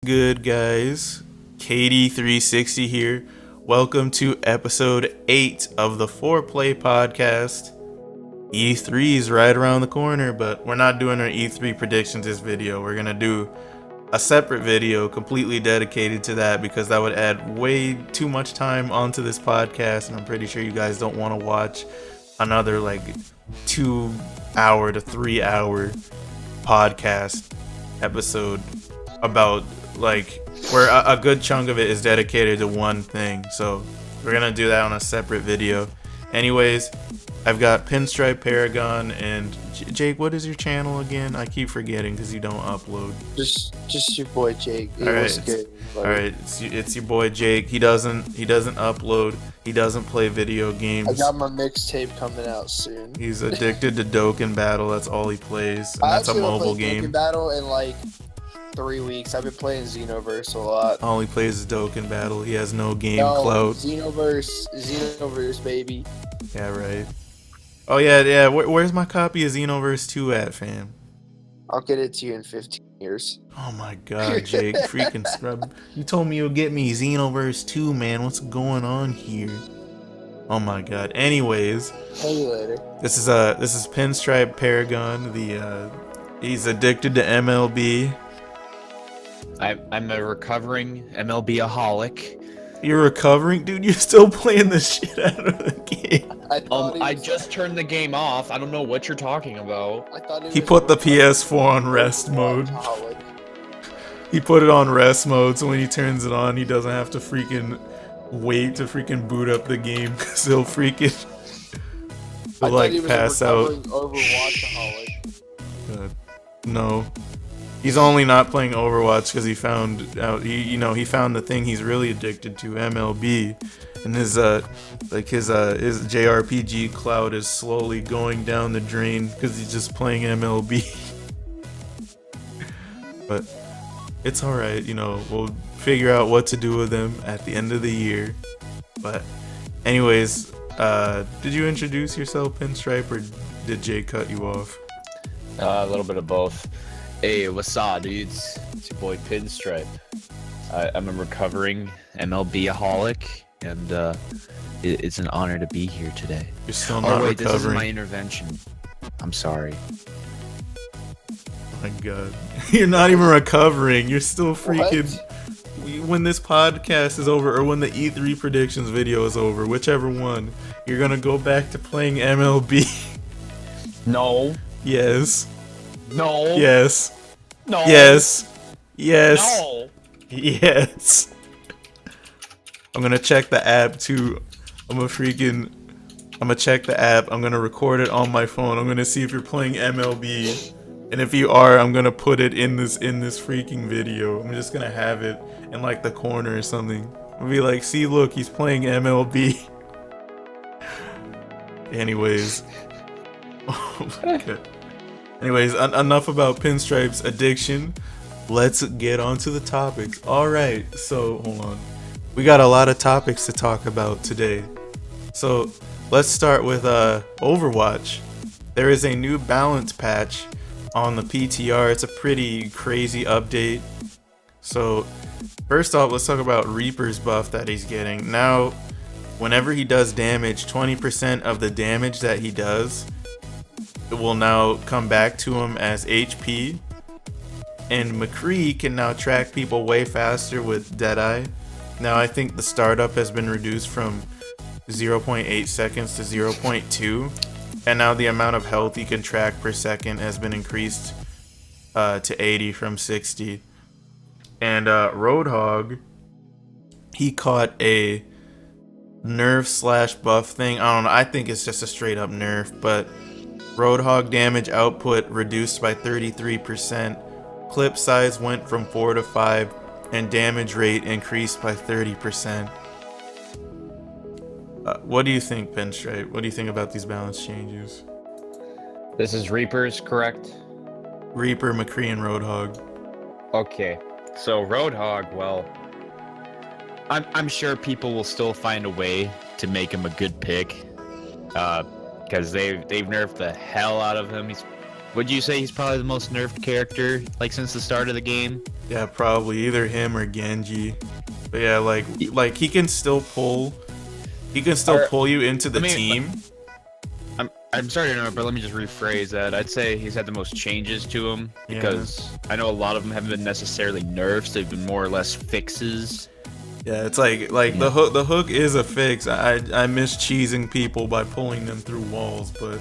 Good guys? KD360 here. Welcome to episode 8 of the 4Play podcast. E3 is right around the corner, but we're not doing our E3 predictions this video. We're gonna do a separate video completely dedicated to that because that would add way too much time onto this podcast, and I'm pretty sure you guys don't want to watch another 2 hour to 3 hour podcast episode about where a good chunk of it is dedicated to one thing. So we're gonna do that on a separate video. Anyways, I've got Pinstripe Paragon and Jake. What is your channel again? I keep forgetting because you don't upload. Just your boy Jake. All right, it's your boy Jake. He doesn't upload. He doesn't play video games. I got my mixtape coming out soon. He's addicted to Dokkan Battle. That's all he plays, and that's a mobile game. Dokkan Battle in 3 weeks. I've been playing Xenoverse a lot. All he plays is Dokkan Battle. He has no game clout. Xenoverse, baby. Yeah, right. Oh yeah. Where's my copy of Xenoverse 2 at, fam? I'll get it to you in 15 years. Oh my god, Jake, freaking scrub! You told me you'll get me Xenoverse 2, man. What's going on here? Oh my god. Anyways, See you later. This is Pinstripe Paragon. He's addicted to MLB. I'm a recovering MLB-aholic. You're recovering, dude. You're still playing the shit out of the game. I just turned the game off. I don't know what you're talking about. He put the PS4 on rest mode. He put it on rest mode, so when he turns it on, he doesn't have to freaking wait to freaking boot up the game because he'll freaking pass out. No. He's only not playing Overwatch because he found out he found the thing he's really addicted to, MLB, and his JRPG cloud is slowly going down the drain because he's just playing MLB. But it's all right, we'll figure out what to do with him at the end of the year. But anyways, did you introduce yourself, Pinstripe, or did Jay cut you off? A little bit of both. Hey, what's up, dudes? It's your boy Pinstripe. I'm a recovering MLB-aholic, and it's an honor to be here today. You're still not recovering. This is my intervention. I'm sorry. Oh my god. You're not even recovering. You're still freaking... What? When this podcast is over, or when the E3 predictions video is over, whichever one, you're gonna go back to playing MLB. No. Yes. No. Yes. No. Yes. Yes. No. Yes. I'm gonna check the app too. I'm gonna check the app. I'm gonna record it on my phone. I'm gonna see if you're playing MLB. And if you are, I'm gonna put it in this freaking video. I'm just gonna have it in the corner or something. I'll be like, see, look, he's playing MLB. Anyways. Oh my god. Anyways, enough about Pinstripe's addiction. Let's get on to the topics. Alright, so hold on. We got a lot of topics to talk about today. So let's start with Overwatch. There is a new balance patch on the PTR. It's a pretty crazy update. So first off, let's talk about Reaper's buff that he's getting. Now, whenever he does damage, 20% of the damage that he does, it will now come back to him as HP. And McCree can now track people way faster with Deadeye. Now I think the startup has been reduced from 0.8 seconds to 0.2. And now the amount of health he can track per second has been increased to 80 from 60. And Roadhog, he caught a nerf / buff thing. I don't know, I think it's just a straight up nerf, but Roadhog damage output reduced by 33%, clip size went from 4 to 5, and damage rate increased by 30%. What do you think, Pinstripe? What do you think about these balance changes? This is Reapers, correct? Reaper, McCree, and Roadhog. Okay. So Roadhog, well, I'm sure people will still find a way to make him a good pick. Because they've nerfed the hell out of him. Would you say he's probably the most nerfed character, like, since the start of the game? Yeah, probably either him or Genji. But yeah, like he can still pull. He can still pull you into the team. I'm sorry to interrupt, but let me just rephrase that. I'd say he's had the most changes to him because I know a lot of them haven't been necessarily nerfs; they've been more or less fixes. Yeah, it's like the hook. The hook is a fix. I miss cheesing people by pulling them through walls, but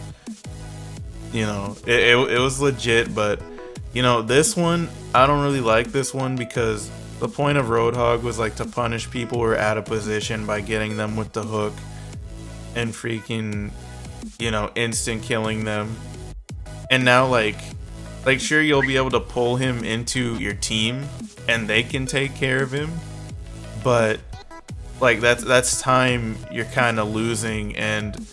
you know it was legit. But you know this one, I don't really like this one because the point of Roadhog was like to punish people who are out of position by getting them with the hook and freaking, you know, instant killing them. And now like sure, you'll be able to pull him into your team and they can take care of him, but like that's time you're kind of losing. And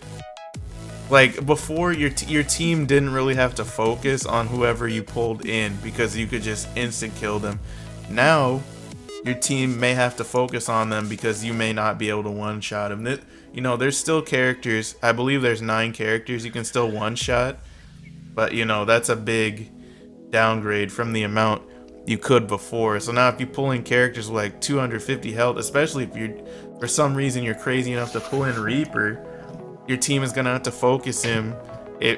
like before, your team didn't really have to focus on whoever you pulled in because you could just instant kill them. Now your team may have to focus on them because you may not be able to one-shot them. You know, there's still characters. I believe there's 9 characters you can still one-shot, but you know that's a big downgrade from the amount you could before. So now if you pull in characters with like 250 health, especially if you're for some reason you're crazy enough to pull in Reaper, your team is gonna have to focus him.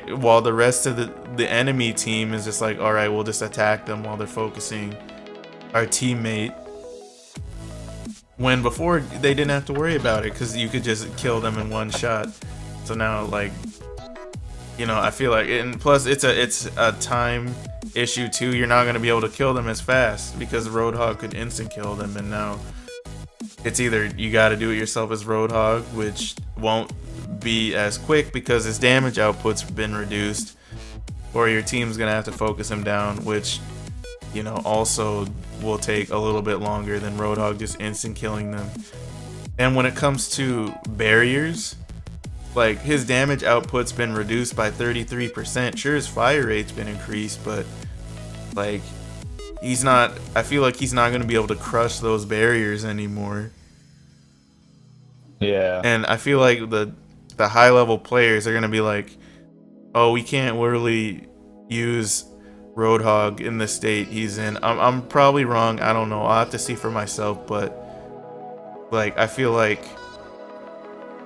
While the rest of the enemy team is just like, all right, we'll just attack them while they're focusing our teammate. When before they didn't have to worry about it because you could just kill them in one shot. So now, like, you know, I feel like, and plus it's a time issue too. You're not gonna be able to kill them as fast because Roadhog could instant kill them, and now it's either you got to do it yourself as Roadhog, which won't be as quick because his damage output's been reduced, or your team's gonna have to focus him down, which, you know, also will take a little bit longer than Roadhog just instant killing them. And when it comes to barriers, like his damage output's been reduced by 33%. Sure, his fire rate's been increased, but like I feel like he's not going to be able to crush those barriers anymore. Yeah. And I feel like the high level players are going to be like, oh, we can't really use Roadhog in the state he's in. I'm probably wrong. I don't know. I'll have to see for myself, but like I feel like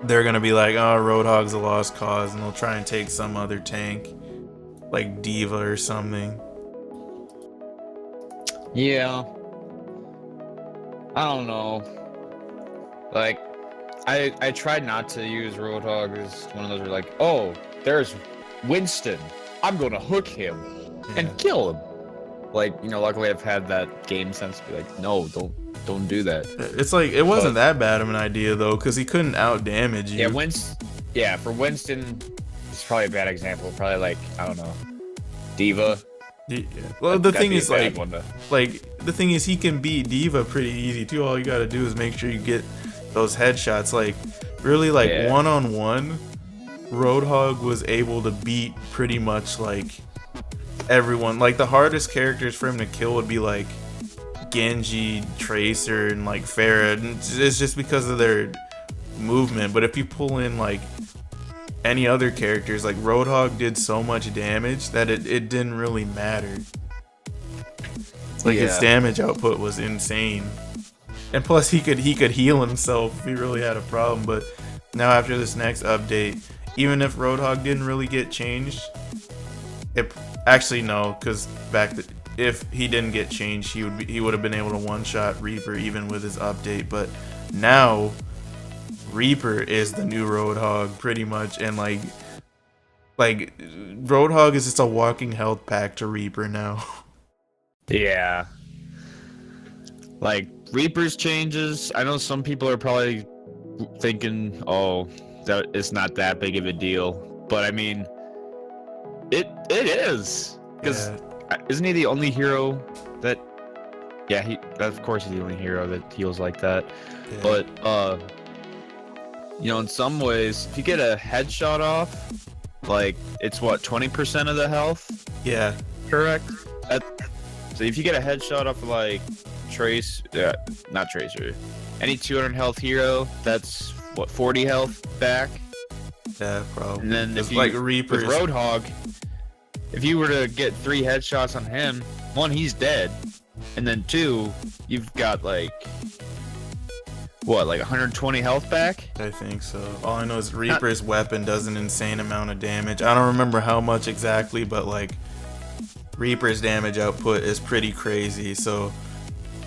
they're gonna be like, oh, Roadhog's a lost cause, and they'll try and take some other tank like Diva or something. Yeah. I don't know. Like, I tried not to use Roadhog as one of those where like, oh, there's Winston, I'm gonna hook him and kill him. Like, you know, luckily I've had that game sense to be like, no, don't do that. It's like it wasn't that bad of an idea though, because he couldn't out damage you. Yeah, for Winston, it's probably a bad example. Probably like, I don't know, Diva. Yeah. Well, the thing is the thing is he can beat Diva pretty easy too. All you gotta do is make sure you get those headshots. Like really, like one-on-one, Roadhog was able to beat pretty much like everyone. Like the hardest characters for him to kill would be like Genji, Tracer, and like Pharah. And it's just because of their movement. But if you pull in like any other characters, like Roadhog did so much damage that it didn't really matter. Like his damage output was insane, and plus he could heal himself if he really had a problem. But now after this next update, even if Roadhog didn't really get changed, actually no, because if he didn't get changed, he would have been able to one-shot Reaper even with his update. But now Reaper is the new Roadhog pretty much, and like Roadhog is just a walking health pack to Reaper now. Yeah. Like Reaper's changes, I know some people are probably thinking, oh, that it's not that big of a deal, but I mean, it is, because isn't he the only hero that? Yeah, of course he's the only hero that heals like that. Yeah. But you know, in some ways, if you get a headshot off, like it's what, 20% of the health? Yeah, correct. So if you get a headshot off of like not Tracer, any 200 health hero, that's what, 40 health back. Yeah, probably. And then if you like Reaper with Roadhog, if you were to get 3 headshots on him, 1, he's dead, and then 2, you've got like what, like 120 health back? I think so. All I know is Reaper's weapon does an insane amount of damage. I don't remember how much exactly, but like Reaper's damage output is pretty crazy. So,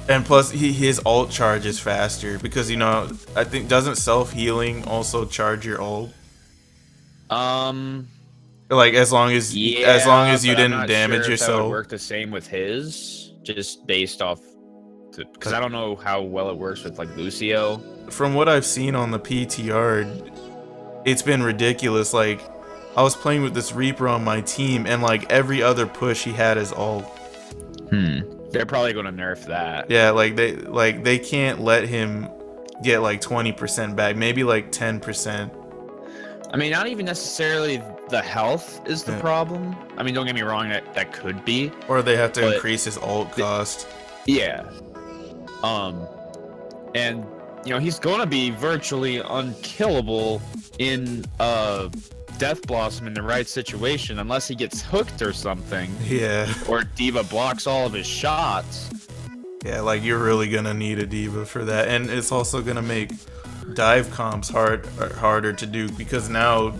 and plus his ult charge is faster because, you know, I think doesn't self-healing also charge your ult? Like as long as you didn't damage yourself. That would work the same with his, just based off, because I don't know how well it works with like Lucio. From what I've seen on the PTR, it's been ridiculous. Like I was playing with this Reaper on my team, and like every other push he had his ult. They're probably gonna nerf that. Yeah, they can't let him get like 20% back, maybe like 10%. I mean, not even necessarily the health is the problem. I mean, don't get me wrong, that could be. Or they have to increase his ult cost. Yeah. And you know, he's gonna be virtually unkillable in Death Blossom in the right situation, unless he gets hooked or something. Yeah. Or D.Va blocks all of his shots. Yeah, like you're really gonna need a D.Va for that, and it's also gonna make dive comps harder to do, because now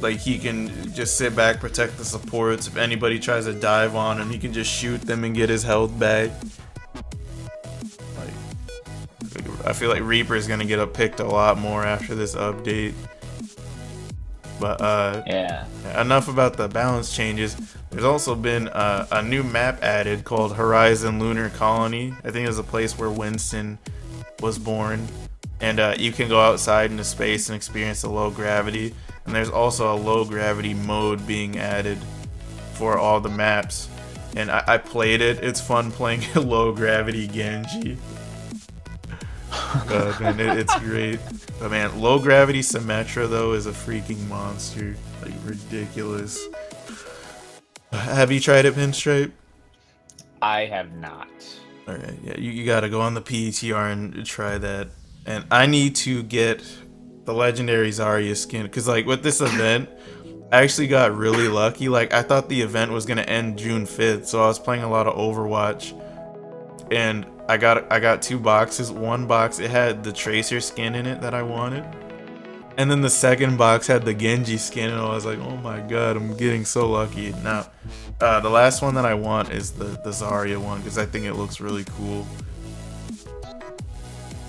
like he can just sit back, protect the supports. If anybody tries to dive on him, he can just shoot them and get his health back. I feel like Reaper is gonna get picked a lot more after this update. But yeah. Enough about the balance changes. There's also been a new map added called Horizon Lunar Colony. I think it's a place where Winston was born, and you can go outside into space and experience the low gravity. And there's also a low gravity mode being added for all the maps. And I played it. It's fun playing low gravity Genji. Man, it's great. But man, low gravity Symmetra though is a freaking monster. Like ridiculous. Have you tried it, Pinstripe? I have not. Alright, yeah, you gotta go on the PTR and try that. And I need to get the legendary Zarya skin, because like with this event, I actually got really lucky. Like I thought the event was gonna end June 5th, so I was playing a lot of Overwatch, and I got 2 boxes. One box, it had the Tracer skin in it that I wanted, and then the second box had the Genji skin, and I was like, oh my god, I'm getting so lucky. Now the last one that I want is the Zarya one, because I think it looks really cool.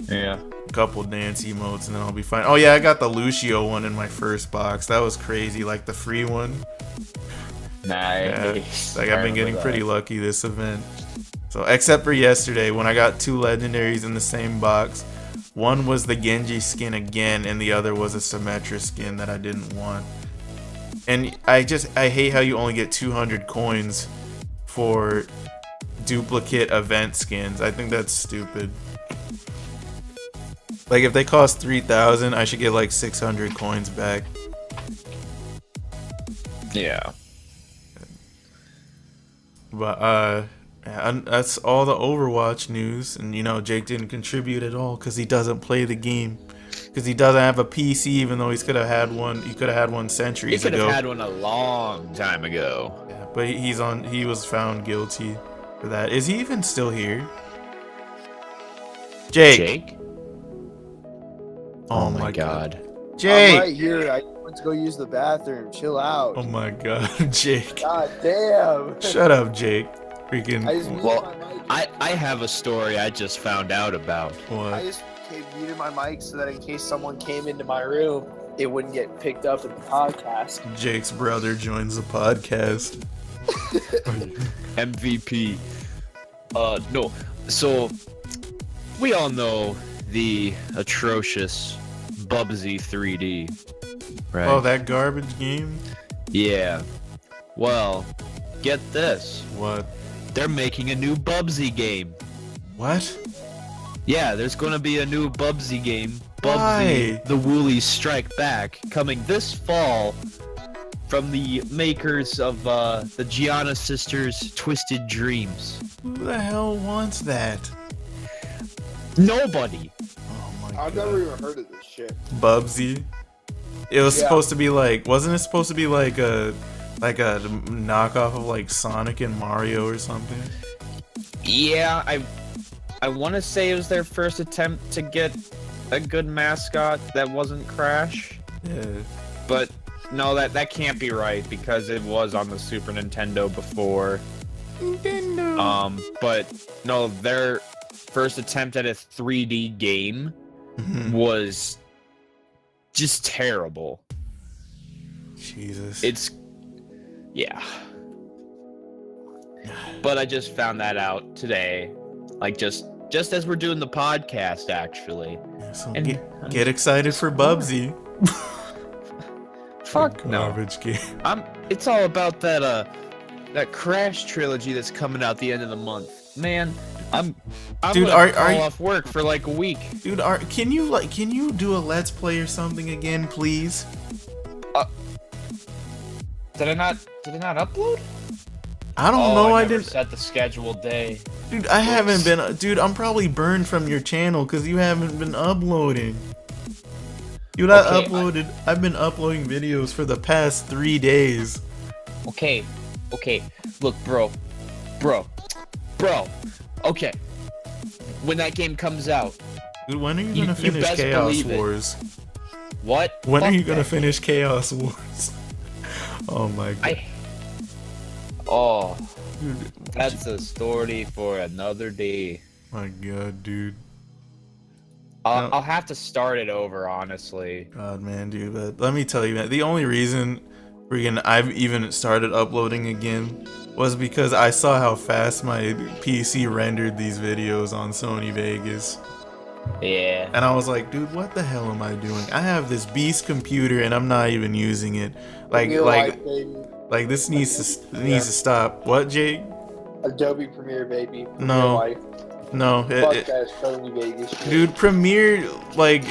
Yeah. A couple dance emotes and then I'll be fine. Oh yeah, I got the Lucio one in my first box. That was crazy, like the free one. Nice. Yeah, like I've been getting pretty lucky this event. So except for yesterday when I got 2 legendaries in the same box. One was the Genji skin again, and the other was a Symmetra skin that I didn't want. And I hate how you only get 200 coins for duplicate event skins. I think that's stupid. Like if they cost 3,000, I should get like 600 coins back. Yeah. But that's all the Overwatch news, and you know Jake didn't contribute at all because he doesn't play the game, because he doesn't have a PC, even though he could have had one. He could have had one centuries ago. He could have had one a long time ago. Yeah, but he was found guilty for that. Is he even still here? Jake? Oh my god. Jake! I'm right here. I went to go use the bathroom. Chill out. Oh my god, Jake. God damn. Shut up, Jake. Freaking. I have a story I just found out about. What? I just muted my mic so that in case someone came into my room, it wouldn't get picked up in the podcast. Jake's brother joins the podcast. MVP. No. So, we all know the atrocious Bubsy 3D, right? Oh, that garbage game? Yeah. Well, get this. What? They're making a new Bubsy game. What? Yeah, there's gonna be a new Bubsy game. Why? Bubsy, the Woolies Strike Back, coming this fall from the makers of the Gianna Sisters' Twisted Dreams. Who the hell wants that? Nobody. Oh my god. I've never even heard of this shit. Bubsy. It was supposed to be like, wasn't it supposed to be like a Like a knockoff of like Sonic and Mario or something. Yeah, I want to say it was their first attempt to get a good mascot that wasn't Crash. Yeah. But no, that can't be right because it was on the Super Nintendo before. Nintendo. But no, their first attempt at a 3D game was just terrible. Jesus. Yeah. But I just found that out today, like just as we're doing the podcast, actually. Yeah, so And get excited for Bubsy. Fuck no. Garbage game. It's all about that Crash trilogy that's coming out the end of the month. Man, I'm Dude, gonna call off work for like a week. Dude, can you do a Let's Play or something again, please? Did I not upload? I don't know. I didn't set the scheduled day. Dude, I haven't been. Dude, I'm probably burned from your channel because you haven't been uploading. Dude, Okay, I've been uploading videos for the past 3 days. Okay. Look, bro. Okay. When that game comes out, Dude, when are you gonna finish best Chaos believe it. Wars? what? When are Fuck you gonna that. finish Chaos Wars? Oh my god. Dude, That's a story for another day. my god, dude. I'll have to start it over, honestly. God, man, dude. But let me tell you, man. The only reason I've even started uploading again was because I saw how fast my PC rendered these videos on Sony Vegas. Yeah. And I was like, dude, what the hell am I doing? I have this beast computer and I'm not even using it. Like this needs to stop. What, Jake? Adobe Premiere, baby. Premiere No. life. No, Fuck that Sony Vegas shit. dude, Premiere, like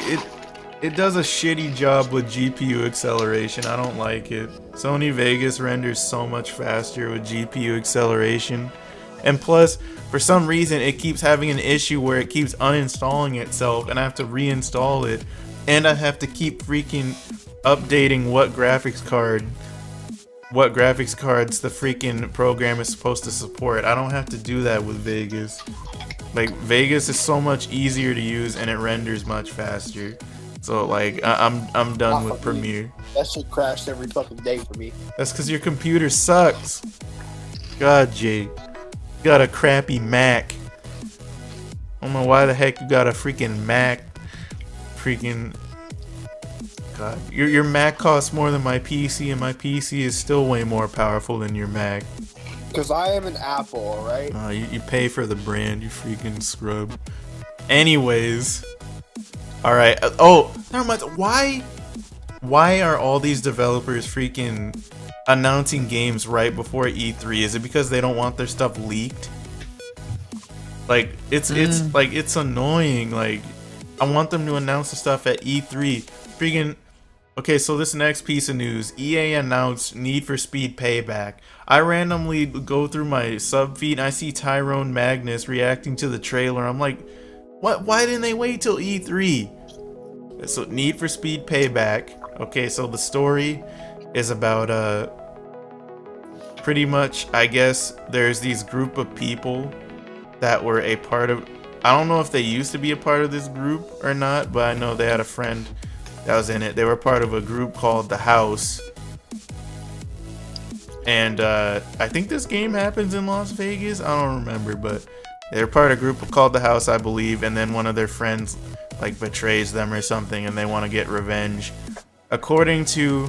it does a shitty job with GPU acceleration. I don't like it. Sony Vegas renders so much faster with GPU acceleration. And plus, for some reason, it keeps having an issue where it keeps uninstalling itself and I have to reinstall it. And I have to keep freaking updating what graphics cards the freaking program is supposed to support. I don't have to do that with Vegas. Like, Vegas is so much easier to use and it renders much faster. So like I'm done with Premiere. That shit crashed every fucking day for me. That's because your computer sucks. God, Jay, you got a crappy Mac. I don't know why the heck you got a freaking Mac. Freaking God, your Mac costs more than my PC, and my PC is still way more powerful than your Mac. Because I am an Apple, alright? You pay for the brand, you freaking scrub. Anyways. Alright. Oh, never mind. Why are all these developers freaking announcing games right before E3? Is it because they don't want their stuff leaked? Like, it's annoying. Like, I want them to announce the stuff at E3. Freaking. Okay, so this next piece of news, EA announced Need for Speed Payback. I randomly go through my sub feed and I see Tyrone Magnus reacting to the trailer. I'm like, what? Why didn't they wait till E3? So Need for Speed Payback. Okay, so the story is about pretty much, I guess there's these group of people that were a part of, I don't know if they used to be a part of this group or not, but I know they had a friend that was in it. They were part of a group called The House. And I think this game happens in Las Vegas. I don't remember, but they're part of a group called The House, I believe. And then one of their friends like betrays them or something and they want to get revenge. According to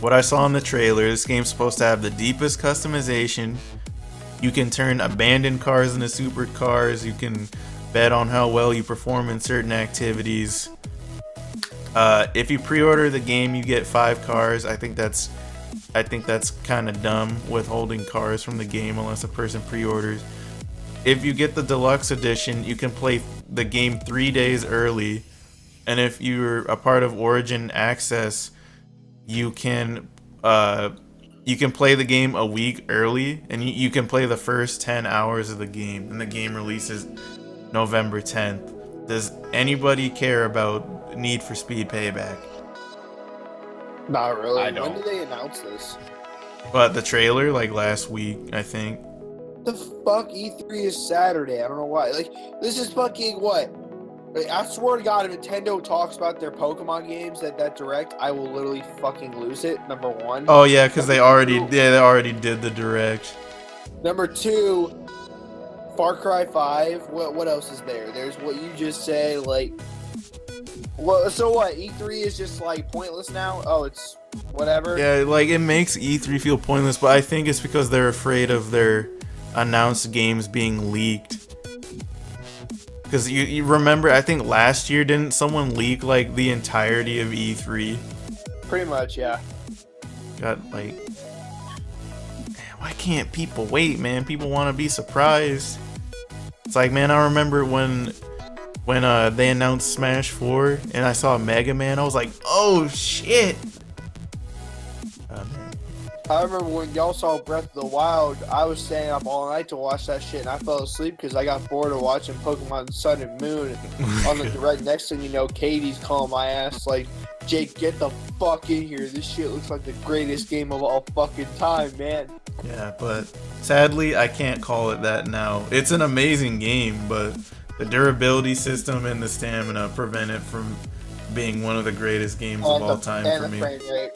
what I saw in the trailer, this game's supposed to have the deepest customization. You can turn abandoned cars into supercars. You can bet on how well you perform in certain activities. If you pre-order the game, you get 5 cars. I think that's kind of dumb, withholding cars from the game unless a person pre-orders. If you get the deluxe edition, you can play the game 3 days early, and if you're a part of Origin Access, you can play the game a week early, and you can play the first 10 hours of the game, and the game releases November 10th. Does anybody care about Need for Speed Payback? Not really. I don't. When did they announce this? But the trailer, like last week, I think. The fuck, E3 is Saturday. I don't know why. Like, this is fucking what? Like, I swear to God, if Nintendo talks about their Pokemon games at that direct, I will literally fucking lose it. Number one. Oh yeah, because they already Number they already did the direct. Number two, Far Cry 5. What else is there? There's what you just said. Like, well, so what? E3 is just like pointless now. Oh, it's whatever. Yeah, like it makes E3 feel pointless, but I think it's because they're afraid of their announced games being leaked. Because you remember, I think last year, didn't someone leak like the entirety of E3? Pretty much, yeah. Got like, man, why can't people wait, man? People want to be surprised. It's like, man, I remember when they announced Smash 4 and I saw Mega Man, I was like, oh shit. Man. I remember when y'all saw Breath of the Wild, I was staying up all night to watch that shit, and I fell asleep because I got bored of watching Pokemon Sun and Moon. On the direct, next thing you know, Katie's calling my ass like, Jake, get the fuck in here. This shit looks like the greatest game of all fucking time, man. Yeah, but sadly, I can't call it that now. It's an amazing game, but the durability system and the stamina prevent it from being one of the greatest games of all time for me. Frame rate.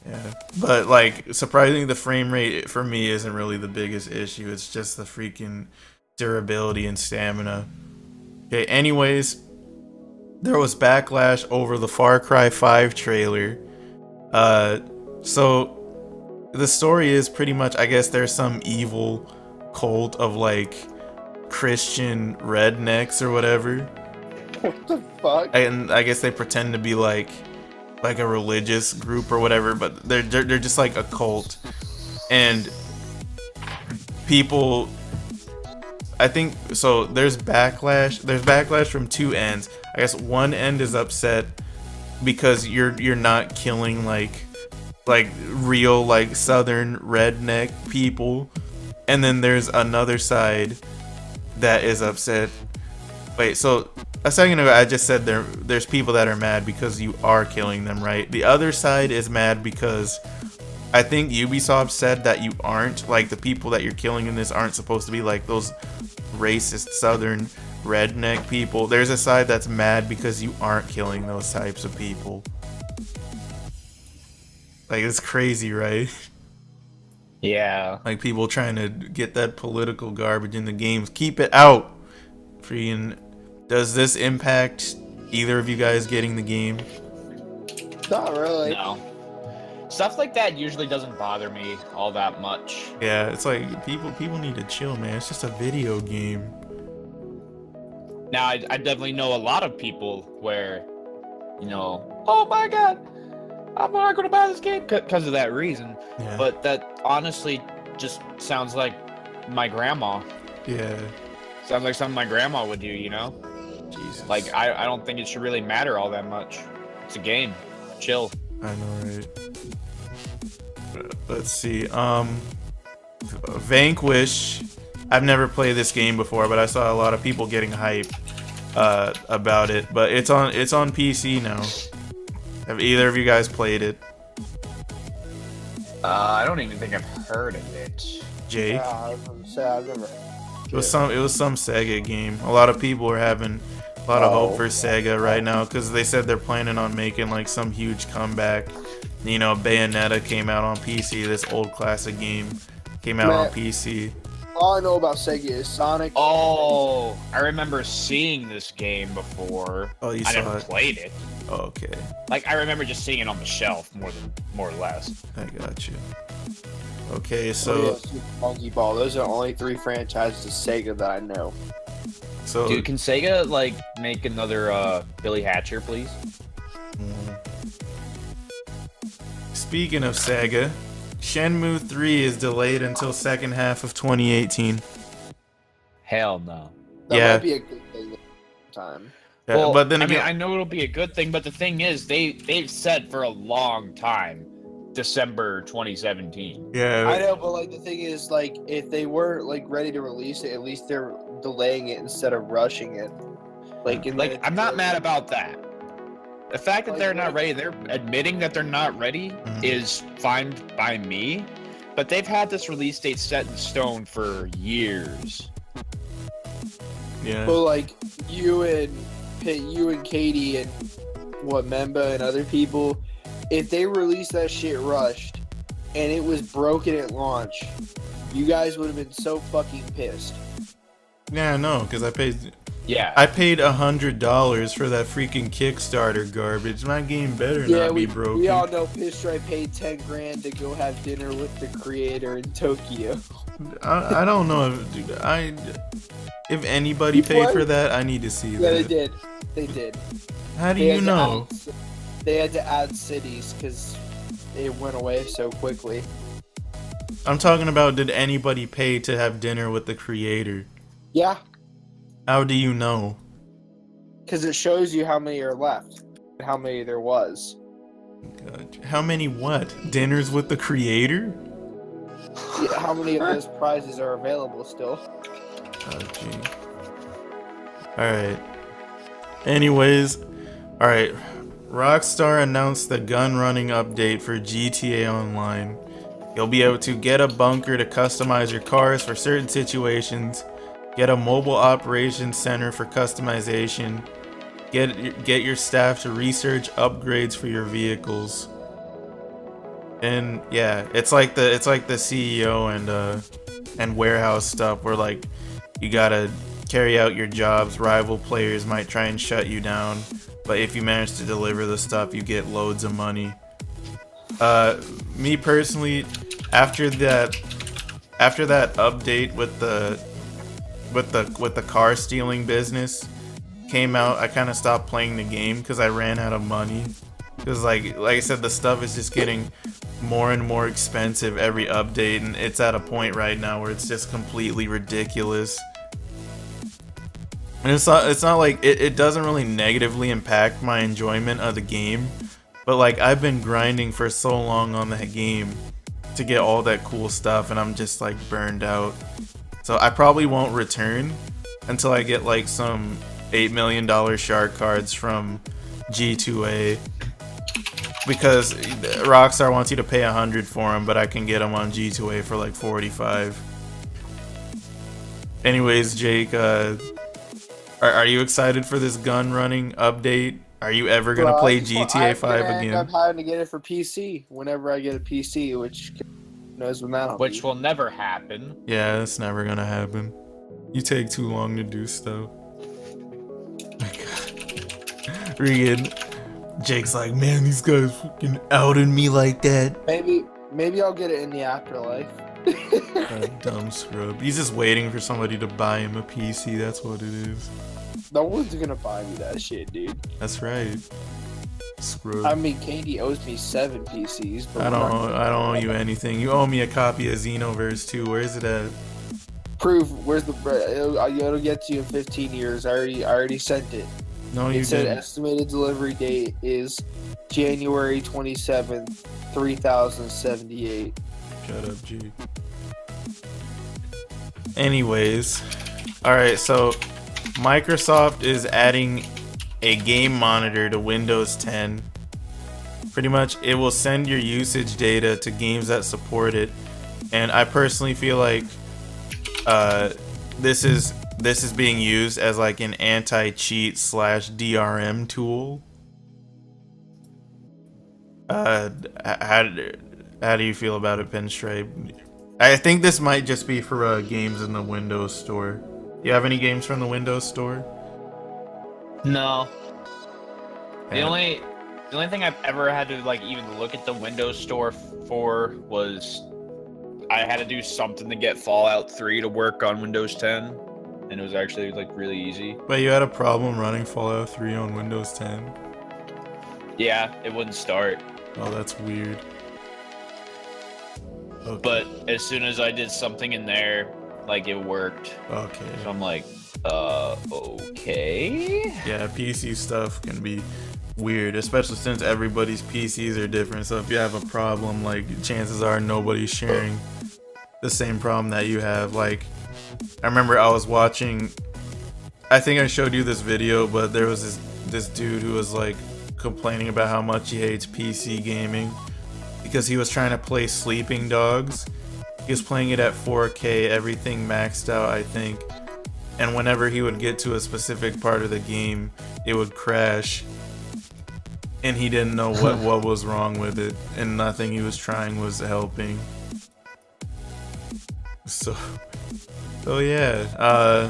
Yeah, but like surprisingly, the frame rate for me isn't really the biggest issue. It's just the freaking durability and stamina. Okay, anyways, there was backlash over the Far Cry 5 trailer. So the story is pretty much, I guess there's some evil cult of like Christian rednecks or whatever. What the fuck? And I guess they pretend to be like a religious group or whatever, but they're just like a cult. And people, I think, so there's backlash from two ends. I guess one end is upset because you're not killing like real like southern redneck people, and then there's another side that is upset. Wait, so a second ago I just said there's people that are mad because you are killing them, right? The other side is mad because I think Ubisoft said that you aren't, like, the people that you're killing in this aren't supposed to be like those racist southern redneck people. There's a side that's mad because you aren't killing those types of people. Like, it's crazy, right? Yeah. Like, people trying to get that political garbage in the games. Keep it out. Freaking, does this impact either of you guys getting the game? Not really. No. Stuff like that usually doesn't bother me all that much. Yeah, it's like people need to chill, man. It's just a video game. Now, I definitely know a lot of people where, you know, oh my god, I'm not going to buy this game because of that reason. Yeah. But that honestly just sounds like my grandma. Yeah. Sounds like something my grandma would do, you know? Jesus. Like, I don't think it should really matter all that much. It's a game. Chill. I know, right? Let's see. Vanquish. I've never played this game before, but I saw a lot of people getting hype about it. But it's on PC now. Have either of you guys played it? I don't even think I've heard of it. Jake? Yeah, I was gonna say, I've never. It was some Sega game. A lot of people are having a lot of hope for Sega right now because they said they're planning on making like some huge comeback. You know, Bayonetta came out on PC. This old classic game came out on PC. All I know about Sega is Sonic. Oh, I remember seeing this game before. Oh, you I saw never it? played it. Oh, okay, Like, I remember just seeing it on the shelf more or less. I got you. Okay, Oh, so yeah, Super Monkey Ball. Those are the only 3 franchises of Sega that I know. so Dude, can Sega, like, make another Billy Hatcher, please? Speaking of Sega, Shenmue 3 is delayed until second half of 2018. Hell no. That Yeah. might be a good thing this time. Yeah, Well, but then I again, mean, I know it'll be a good thing, but the thing is, they've said for a long time, December 2017. I yeah, know, but like the thing is, like if they were like ready to release it, at least they're delaying it instead of rushing it. Like, I'm not mad about that. The fact that Like, they're what not if- ready, they're admitting that they're not ready is fine by me. But they've had this release date set in stone for years. Yeah. But like you and Katie and Memba and other people, if they released that shit rushed and it was broken at launch, you guys would have been so fucking pissed. Yeah, no, because I paid Yeah. $100 for that freaking Kickstarter garbage. My game better Yeah, not be we broken. all know Pinstripe paid 10 grand to go have dinner with the creator in Tokyo. I don't know if anybody paid for that. I need to see Yeah, that. they did. They did. How do They you had to know? They had to add cities because it went away so quickly. I'm talking about, did anybody pay to have dinner with the creator? Yeah, How do you know? because it shows you how many are left, how many there was. God, how many what? Dinners with the creator? Yeah, how many of those prizes are available still? Oh, gee. Alright. Anyways, alright. Rockstar announced the gun running update for GTA Online. You'll be able to get a bunker to customize your cars for certain situations, get a mobile operations center for customization, get your staff to research upgrades for your vehicles. And yeah, it's like the CEO and warehouse stuff where like you gotta carry out your jobs. Rival players might try and shut you down, but if you manage to deliver the stuff, you get loads of money. Me personally, after that update with the car stealing business came out, I kind of stopped playing the game because I ran out of money. Because like I said, the stuff is just getting more and more expensive every update, and it's at a point right now where it's just completely ridiculous. And it's not like it doesn't really negatively impact my enjoyment of the game, but like I've been grinding for so long on that game to get all that cool stuff, and I'm just like burned out. So I probably won't return until I get like some $8 million shark cards from G2A, because Rockstar wants you to pay 100 for them, but I can get them on G2A for like 45. Anyways, Jake, are you excited for this gun running update? Are you ever gonna play GTA 5 I'm again? having to get it for PC whenever I get a PC, which knows when that'll Which be. will never happen. Yeah, that's never gonna happen. You take too long to do stuff. Regan, Jake's like, man, these guys fucking outed me like that. Maybe I'll get it in the afterlife. That dumb scrub. He's just waiting for somebody to buy him a PC. That's what it is. No one's gonna buy me that shit, dude. That's right. Scrub. I mean, Katie owes me 7 PCs. But I don't owe you anything. You owe me a copy of Xenoverse 2. Where is it at? Proof. Where's the? It'll get to you in 15 years. I already sent it. No, you It said didn't. estimated delivery date is January 27th, 3078. Shut up, G. Anyways, alright, so Microsoft is adding a game monitor to Windows 10. Pretty much, it will send your usage data to games that support it. And I personally feel like this is being used as like an anti-cheat / DRM tool. How do you feel about it, Pinstripe? I think this might just be for games in the Windows Store. You have any games from the Windows Store? No. The Yeah. only thing I've ever had to like even look at the Windows Store for was I had to do something to get Fallout 3 to work on Windows 10, and it was actually like really easy. But you had a problem running Fallout 3 on Windows 10? Yeah, it wouldn't start. Oh, that's weird. Okay. But as soon as I did something in there, like it worked. Okay. So I'm like, okay. Yeah, PC stuff can be weird, especially since everybody's PCs are different. So if you have a problem, like chances are nobody's sharing the same problem that you have. Like, I remember I was watching, I think I showed you this video, but there was this dude who was like complaining about how much he hates PC gaming because he was trying to play Sleeping Dogs. He was playing it at 4K, everything maxed out, I think. And whenever he would get to a specific part of the game, it would crash. And he didn't know what was wrong with it, and nothing he was trying was helping. So yeah,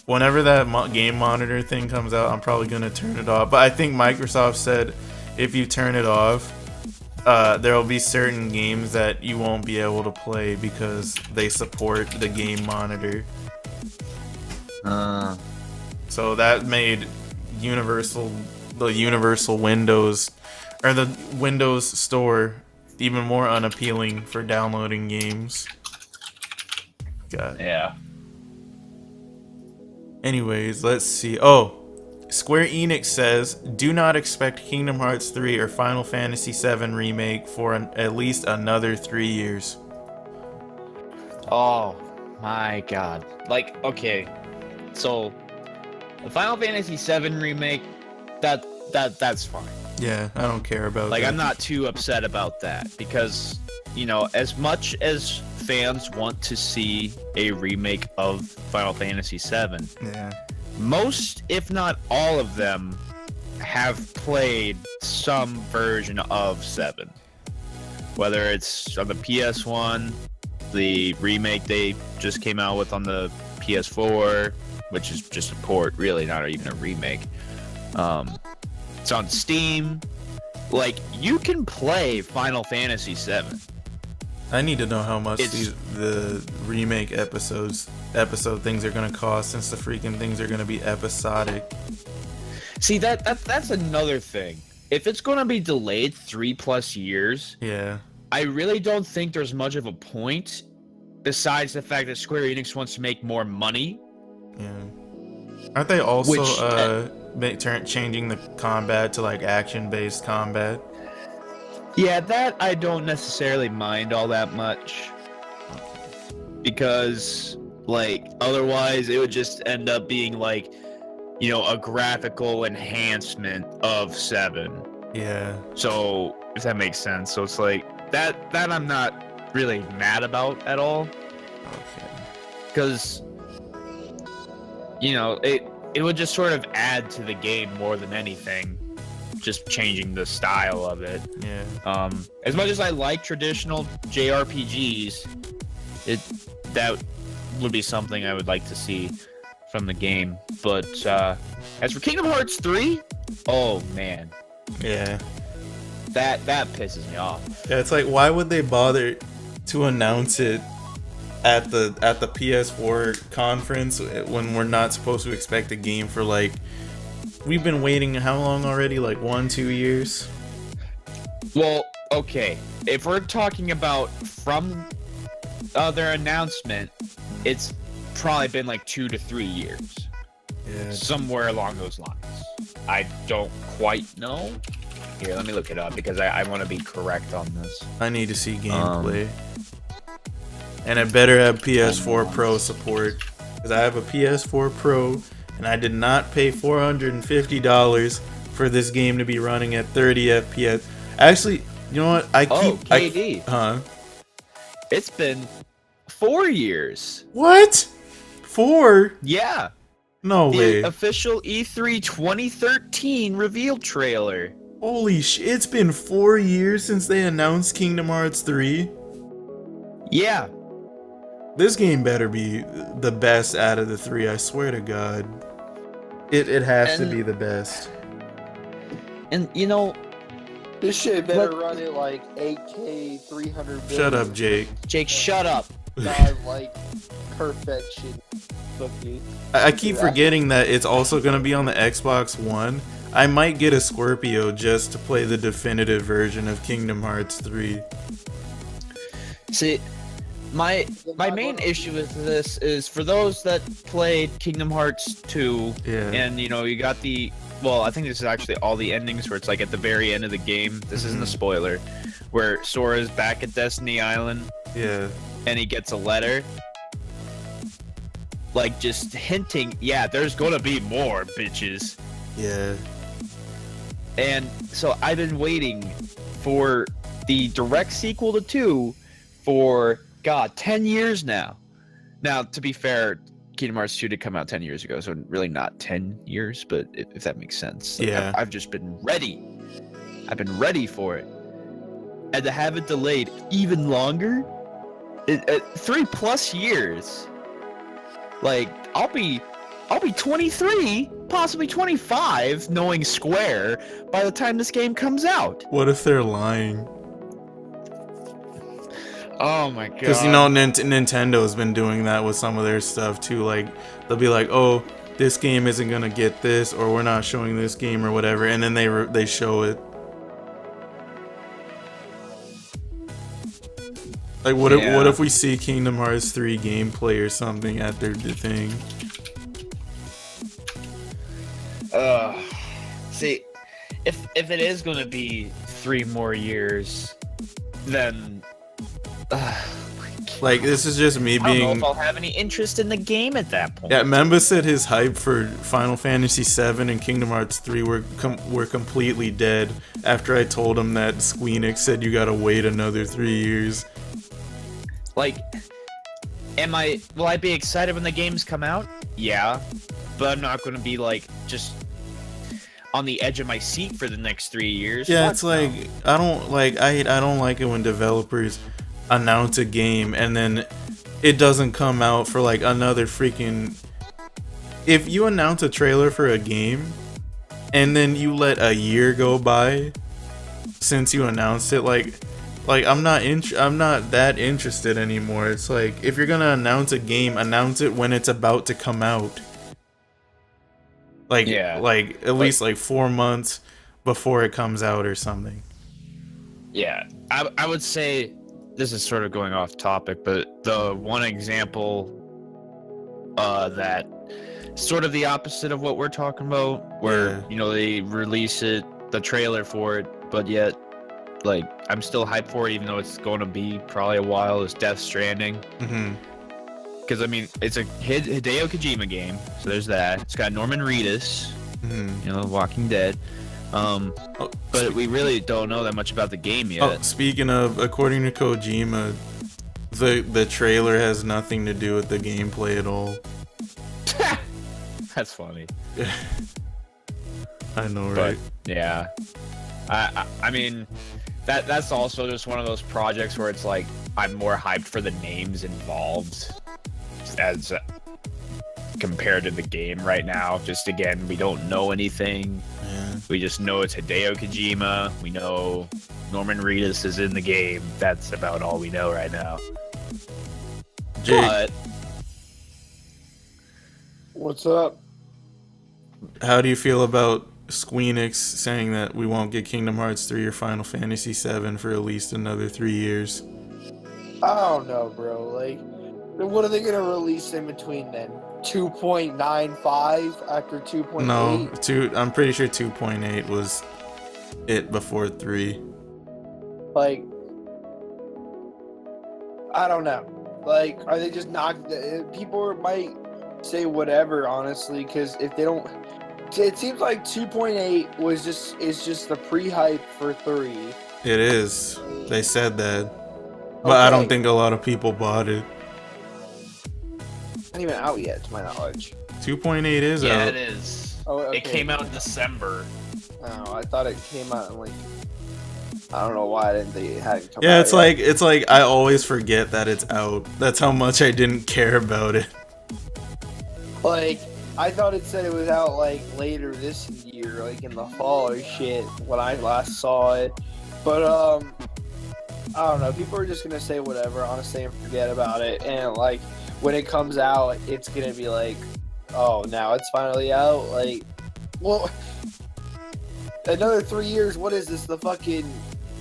whenever that game monitor thing comes out, I'm probably gonna turn it off. But I think Microsoft said if you turn it off, there will be certain games that you won't be able to play because they support the game monitor. So that made the Universal Windows, or the Windows Store, even more unappealing for downloading games. God. Yeah. Anyways, let's see. Oh, Square Enix says, do not expect Kingdom Hearts 3 or Final Fantasy 7 remake for at least another 3 years. Oh my god. Like, okay. So, the Final Fantasy 7 remake, that's fine. Yeah, I don't care about Like, that. I'm not too upset about that because, you know, as much as fans want to see a remake of Final Fantasy 7, Yeah. most, if not all of them, have played some version of 7. Whether it's on the PS1, the remake they just came out with on the PS4, which is just a port, really, not even a remake. It's on Steam. Like, you can play Final Fantasy 7. I need to know how much the remake episode things are gonna cost, since the freaking things are gonna be episodic. See, that's another thing. If it's gonna be delayed 3+ years, Yeah. I really don't think there's much of a point, besides the fact that Square Enix wants to make more money. Yeah. Aren't they also Which, changing the combat to like action-based combat? Yeah, that I don't necessarily mind all that much. Because, like, otherwise it would just end up being like, you know, a graphical enhancement of 7. Yeah. So, if that makes sense. So it's like, that I'm not really mad about at all. Okay. Because, you know, it would just sort of add to the game more than anything. Just changing the style of it. Yeah. As much as I like traditional JRPGs, that would be something I would like to see from the game. But as for Kingdom Hearts 3, oh man, Yeah. that pisses me off. Yeah, it's like, why would they bother to announce it at the PS4 conference when we're not supposed to expect a game for like, we've been waiting how long already? Like 1-2 years? Well, okay, if we're talking about from their announcement, it's probably been like 2 to 3 years. Yeah. Somewhere along those lines. I don't quite know. Here, let me look it up because I want to be correct on this. I need to see gameplay. And it better have PS4 Pro support, because I have a PS4 Pro and I did not pay $450 for this game to be running at 30 FPS. Actually, you know what? KD. It's been 4 years. What? 4? Yeah. No way. The official E3 2013 reveal trailer. Holy shit, it's been 4 years since they announced Kingdom Hearts 3? Yeah. This game better be the best out of the 3, I swear to God. It has to be the best. And, you know... This shit better run it like 8K, 300 billion. Shut up, Jake. Jake, shut up. God, like, perfection. I keep forgetting that it's also going to be on the Xbox One. I might get a Scorpio just to play the definitive version of Kingdom Hearts 3. See, my main issue with this is for those that played Kingdom Hearts 2, and you know, you got well, I think this is actually all the endings where it's like at the very end of the game. This isn't a spoiler, where Sora's back at Destiny Island. Yeah. And he gets a letter. Like, just hinting, yeah, there's gonna be more, bitches. Yeah. And so I've been waiting for the direct sequel to 2 for, God, 10 years now. Now, to be fair, Kingdom Hearts 2 did come out 10 years ago, so really not 10 years, but if that makes sense. Like, Yeah. I've just been ready. I've been ready for it. And to have it delayed even longer, 3+ years. Like, I'll be 23, possibly 25, knowing Square, by the time this game comes out. What if they're lying? Oh my god. Because, you know, Nintendo's been doing that with some of their stuff too. Like, they'll be like, oh, this game isn't gonna get this, or we're not showing this game, or whatever, and then they show it. Like, what if we see Kingdom Hearts 3 gameplay or something at their thing? See, if it is gonna be 3 more years, then like, this is just me I don't know being. if I'll have any interest in the game at that point. Yeah, Memba said his hype for Final Fantasy VII and Kingdom Hearts 3 were completely dead after I told him that Squeenix said you gotta wait another 3 years. Like, will I be excited when the games come out? Yeah, but I'm not gonna be like just on the edge of my seat for the next 3 years. Yeah, Fuck it's no. like I don't like it when developers announce a game and then it doesn't come out for like another freaking. If you announce a trailer for a game and then you let a year go by since you announced it, like I'm not that interested anymore. It's like, if you're gonna announce a game, announce it when it's about to come out. Like, Yeah. like at least like 4 months before it comes out or something. Yeah, I would say this is sort of going off topic, but the one example that sort of the opposite of what we're talking about, where Yeah. you know they release the trailer for it, but yet like I'm still hyped for it, even though it's going to be probably a while, is Death Stranding. Mm-hmm. Because I mean, it's a Hideo Kojima game, so there's that. It's got Norman Reedus, Mm-hmm. you know, Walking Dead. But we really don't know that much about the game yet. Oh, speaking of, according to Kojima, the trailer has nothing to do with the gameplay at all. That's funny. I know, But right? yeah, I mean, that's also just one of those projects where it's like I'm more hyped for the names involved as compared to the game right now. Just again, we don't know anything. Yeah. We just know it's Hideo Kojima. We know Norman Reedus is in the game. That's about all we know right now. Jake, But What's up? how do you feel about Squeenix saying that we won't get Kingdom Hearts 3 or Final Fantasy 7 for at least another 3 years? I don't know, bro. Like, what are they gonna release in between then? 2.95 after 2.8? No, I'm pretty sure 2.8 was it before 3. Like, I don't know. Like, are they just not? People might say whatever, honestly, because if they don't, it seems like 2.8 is just the pre-hype for 3. It is. They said that. But I don't Okay. think a lot of people bought it. Not even out yet, to my knowledge. 2.8 is yeah, out. it is. Oh, okay. It came out in December. Oh, I thought it came out in like. I don't know why they hadn't come out. Yeah, it's yet. like I always forget that it's out. That's how much I didn't care about it. Like, I thought it said it was out like later this year, like in the fall or shit, when I last saw it. But I don't know. People are just gonna say whatever, honestly, and forget about it. And like, when it comes out, it's gonna be like, oh, now it's finally out. Like, well, another 3 years. What is this? The fucking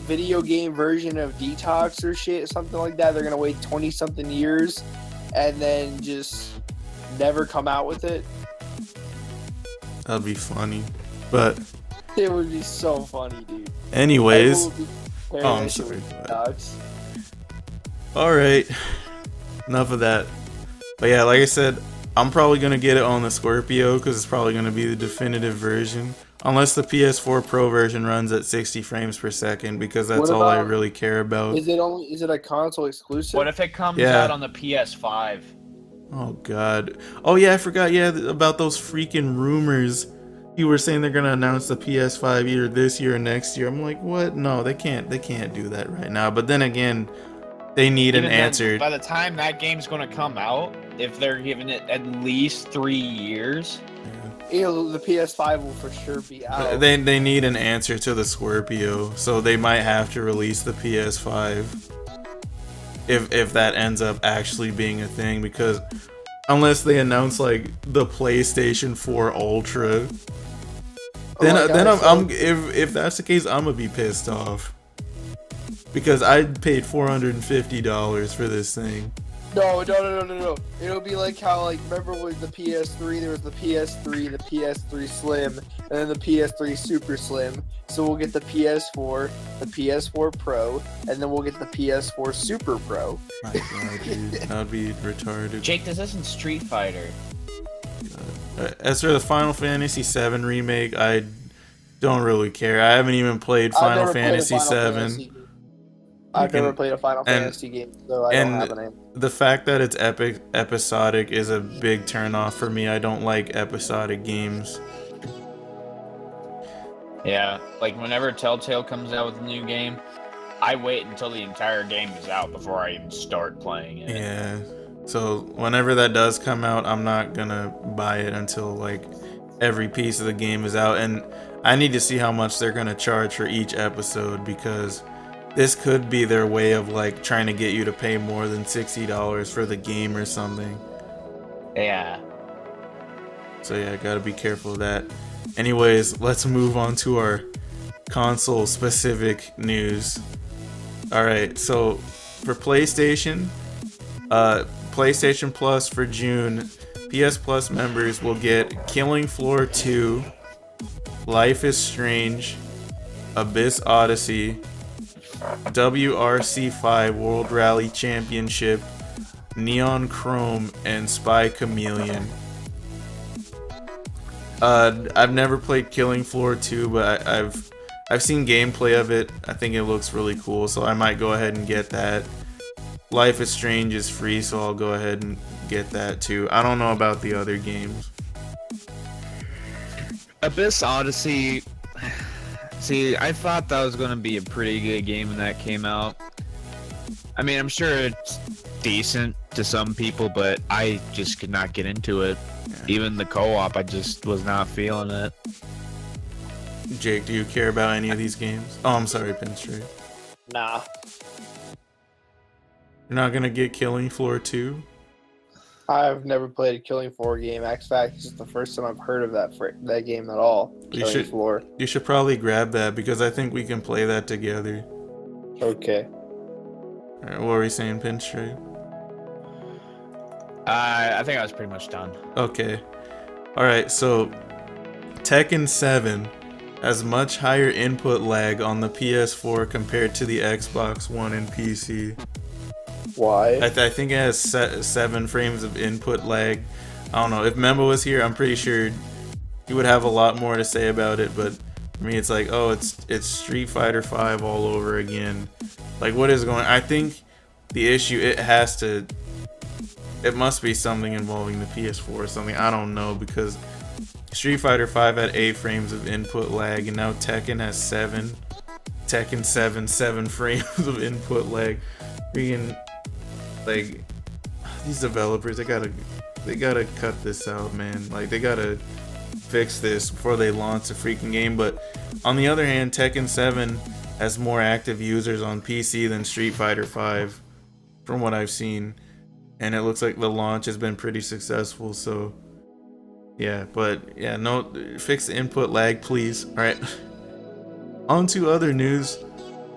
video game version of Detox or shit, something like that. They're gonna wait 20-something years, and then just never come out with it. That'd be funny. But It would be so funny, dude. anyways, Everyone would be comparing oh, I'm that shit sorry. with Detox. all right. Enough of that. But yeah, like I said, I'm probably gonna get it on the Scorpio because it's probably gonna be the definitive version. Unless the PS4 Pro version runs at 60 frames per second, because that's What all I about? really care about. Is it a console exclusive? What if it comes Yeah. out on the PS5? Oh god. Oh yeah, I forgot. Yeah, about those freaking rumors. You were saying they're gonna announce the PS5 either this year or next year. I'm like, what? No, they can't. They can't do that right now. But then again, they need an Even then, answer. by the time that game's going to come out, if they're giving it at least 3 years, The PS5 will for sure be out. They need an answer to the Scorpio, so they might have to release the PS5 if that ends up actually being a thing. Because unless they announce like the PlayStation 4 Ultra, then I'm if that's the case, I'm gonna be pissed off because I paid $450 for this thing. No. It'll be like how, like, remember with the PS3, there was the PS3, the PS3 Slim, and then the PS3 Super Slim. So we'll get the PS4, the PS4 Pro, and then we'll get the PS4 Super Pro. My god, dude, that would be retarded. Jake, this isn't Street Fighter. As for the Final Fantasy VII remake, I don't really care. I haven't even played I've Final never played a Fantasy Final Fantasy VII. game. I've never played a Final Fantasy game, so I don't have a name. The fact that it's episodic is a big turnoff for me. I don't like episodic games. Yeah, like whenever Telltale comes out with a new game, I wait until the entire game is out before I even start playing it. Yeah. So whenever that does come out, I'm not gonna buy it until like every piece of the game is out, and I need to see how much they're gonna charge for each episode, because this could be their way of like trying to get you to pay more than $60 for the game or something. Yeah. So yeah, gotta be careful of that. Anyways, let's move on to our console specific news. Alright, so for PlayStation, PlayStation Plus for June, PS Plus members will get Killing Floor 2, Life is Strange, Abyss Odyssey, WRC5 World Rally Championship, Neon Chrome, and Spy Chameleon. I've never played Killing Floor 2, but I've seen gameplay of it. I think it looks really cool, so I might go ahead and get that. Life is Strange is free, so I'll go ahead and get that too. I don't know about the other games. Abyss Odyssey. See, I thought that was going to be a pretty good game when that came out. I mean, I'm sure it's decent to some people, but I just could not get into it. Yeah. Even the co-op, I just was not feeling it. Jake, do you care about any of these games? Oh, I'm sorry, Pinstripe. Nah. You're not gonna get Killing Floor 2? I've never played a Killing Floor game. In fact, this is the first time I've heard of that game at all. Killing Floor. You should probably grab that, because I think we can play that together. Okay. Alright, what were you saying, Pinstripe? I think I was pretty much done. Okay. Alright, so Tekken 7 has much higher input lag on the PS4 compared to the Xbox One and PC. Why? I think it has 7 frames of input lag. I don't know. If Membo was here, I'm pretty sure he would have a lot more to say about it, but for me it's like, oh, it's Street Fighter 5 all over again. Like, what is going on? I think the issue, it must be something involving the PS4 or something. I don't know, because Street Fighter 5 had 8 frames of input lag, and now Tekken has 7. Tekken 7 frames of input lag. Freaking, like, these developers, they gotta cut this out, man. Like, they gotta fix this before they launch the freaking game. But on the other hand, Tekken 7 has more active users on PC than Street Fighter 5, from what I've seen, and it looks like the launch has been pretty successful. So yeah, but yeah, no, fix the input lag, please. All right. On to other news.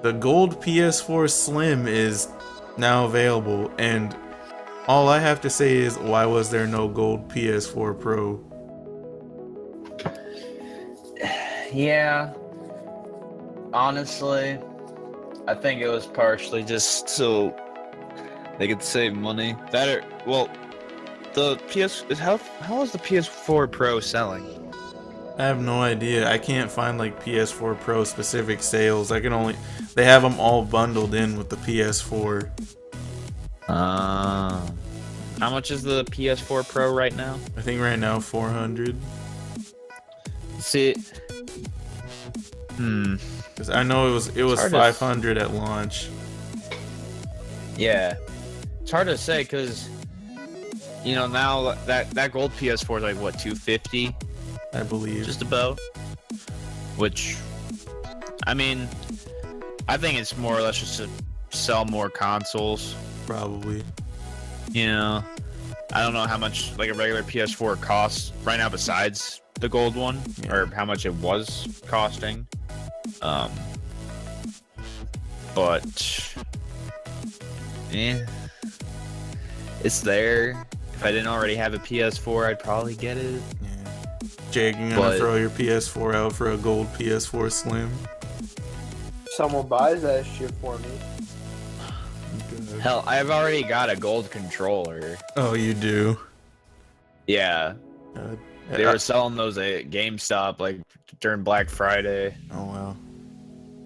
The gold PS4 Slim is now available, and all I have to say is, why was there no gold PS4 Pro? Yeah. Honestly, I think it was partially just so they could save money. The PS, how is the PS4 Pro selling? I have no idea. I can't find like PS4 Pro specific sales. I can only they have them all bundled in with the PS4. How much is the PS4 Pro right now? I think right now 400. See, Because I know it was 500 at launch. yeah, it's hard to say because you know now that gold PS4 is like what, 250, I believe. just about. Which, I mean, I think it's more or less just to sell more consoles. Probably. You know, I don't know how much like a regular PS4 costs right now besides the gold one, or how much it was costing. But it's there. If I didn't already have a PS4, I'd probably get it. Yeah. Jake, you gonna throw your PS4 out for a gold PS4 Slim? Someone buys that shit for me. Hell, I've already got a gold controller. Oh, you do? Yeah. They were selling those at GameStop like during Black Friday. Oh wow.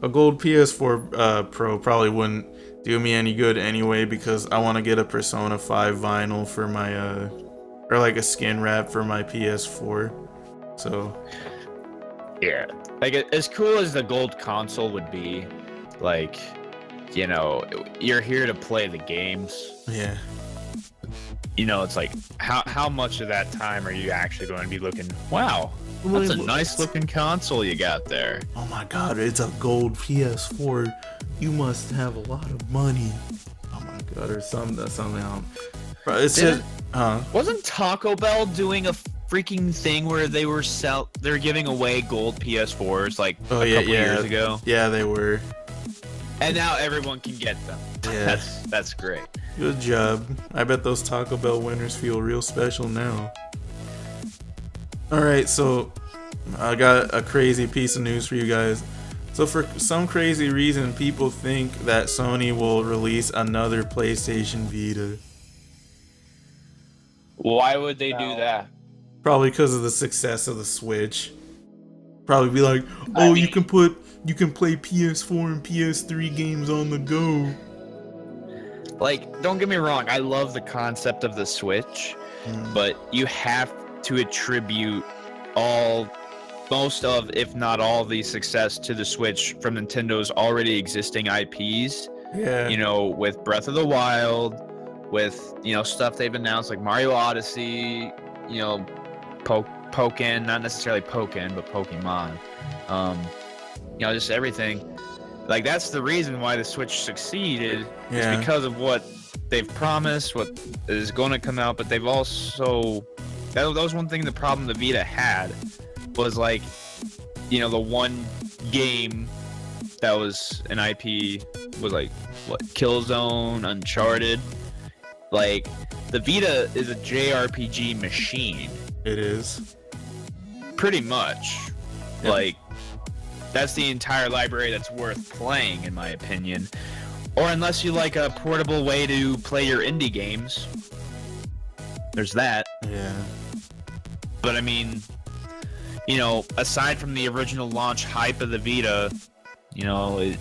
A gold PS4 Pro probably wouldn't do me any good anyway because I want to get a Persona 5 vinyl for my or like a skin wrap for my PS4. So yeah, like as cool as the gold console would be, like, you know, you're here to play the games. yeah. You know, it's like how much of that time are you actually going to be looking, wow, that's a nice looking console you got there. Oh my god, it's a gold PS4. You must have a lot of money. Oh my god, or something. Bro, it said, wasn't Taco Bell doing a freaking thing where they were they're giving away gold PS4s like a couple years ago? Yeah, they were. And now everyone can get them. Yeah. That's great. Good job. I bet those Taco Bell winners feel real special now. Alright, so I got a crazy piece of news for you guys. So for some crazy reason, people think that Sony will release another PlayStation Vita. Why would they do that? Probably because of the success of the Switch. Probably be like, oh, you can play PS4 and PS3 games on the go. Like, don't get me wrong, I love the concept of the Switch, but you have to attribute most of, if not all, the success to the Switch from Nintendo's already existing IPs. Yeah. You know, with Breath of the Wild, with, you know, stuff they've announced like Mario Odyssey, you know, Pokken, not necessarily Pokken, but Pokemon. You know, just everything. Like, that's the reason why the Switch succeeded, is because of what they've promised, what is going to come out, but they've also... That was one thing the problem the Vita had, was like, you know, the one game that was an IP was like, what, Killzone, Uncharted. Like, the Vita is a JRPG machine. It is. Pretty much. Yep. Like, that's the entire library that's worth playing, in my opinion. Or unless you like a portable way to play your indie games. There's that. Yeah. But I mean, you know, aside from the original launch hype of the Vita, you know,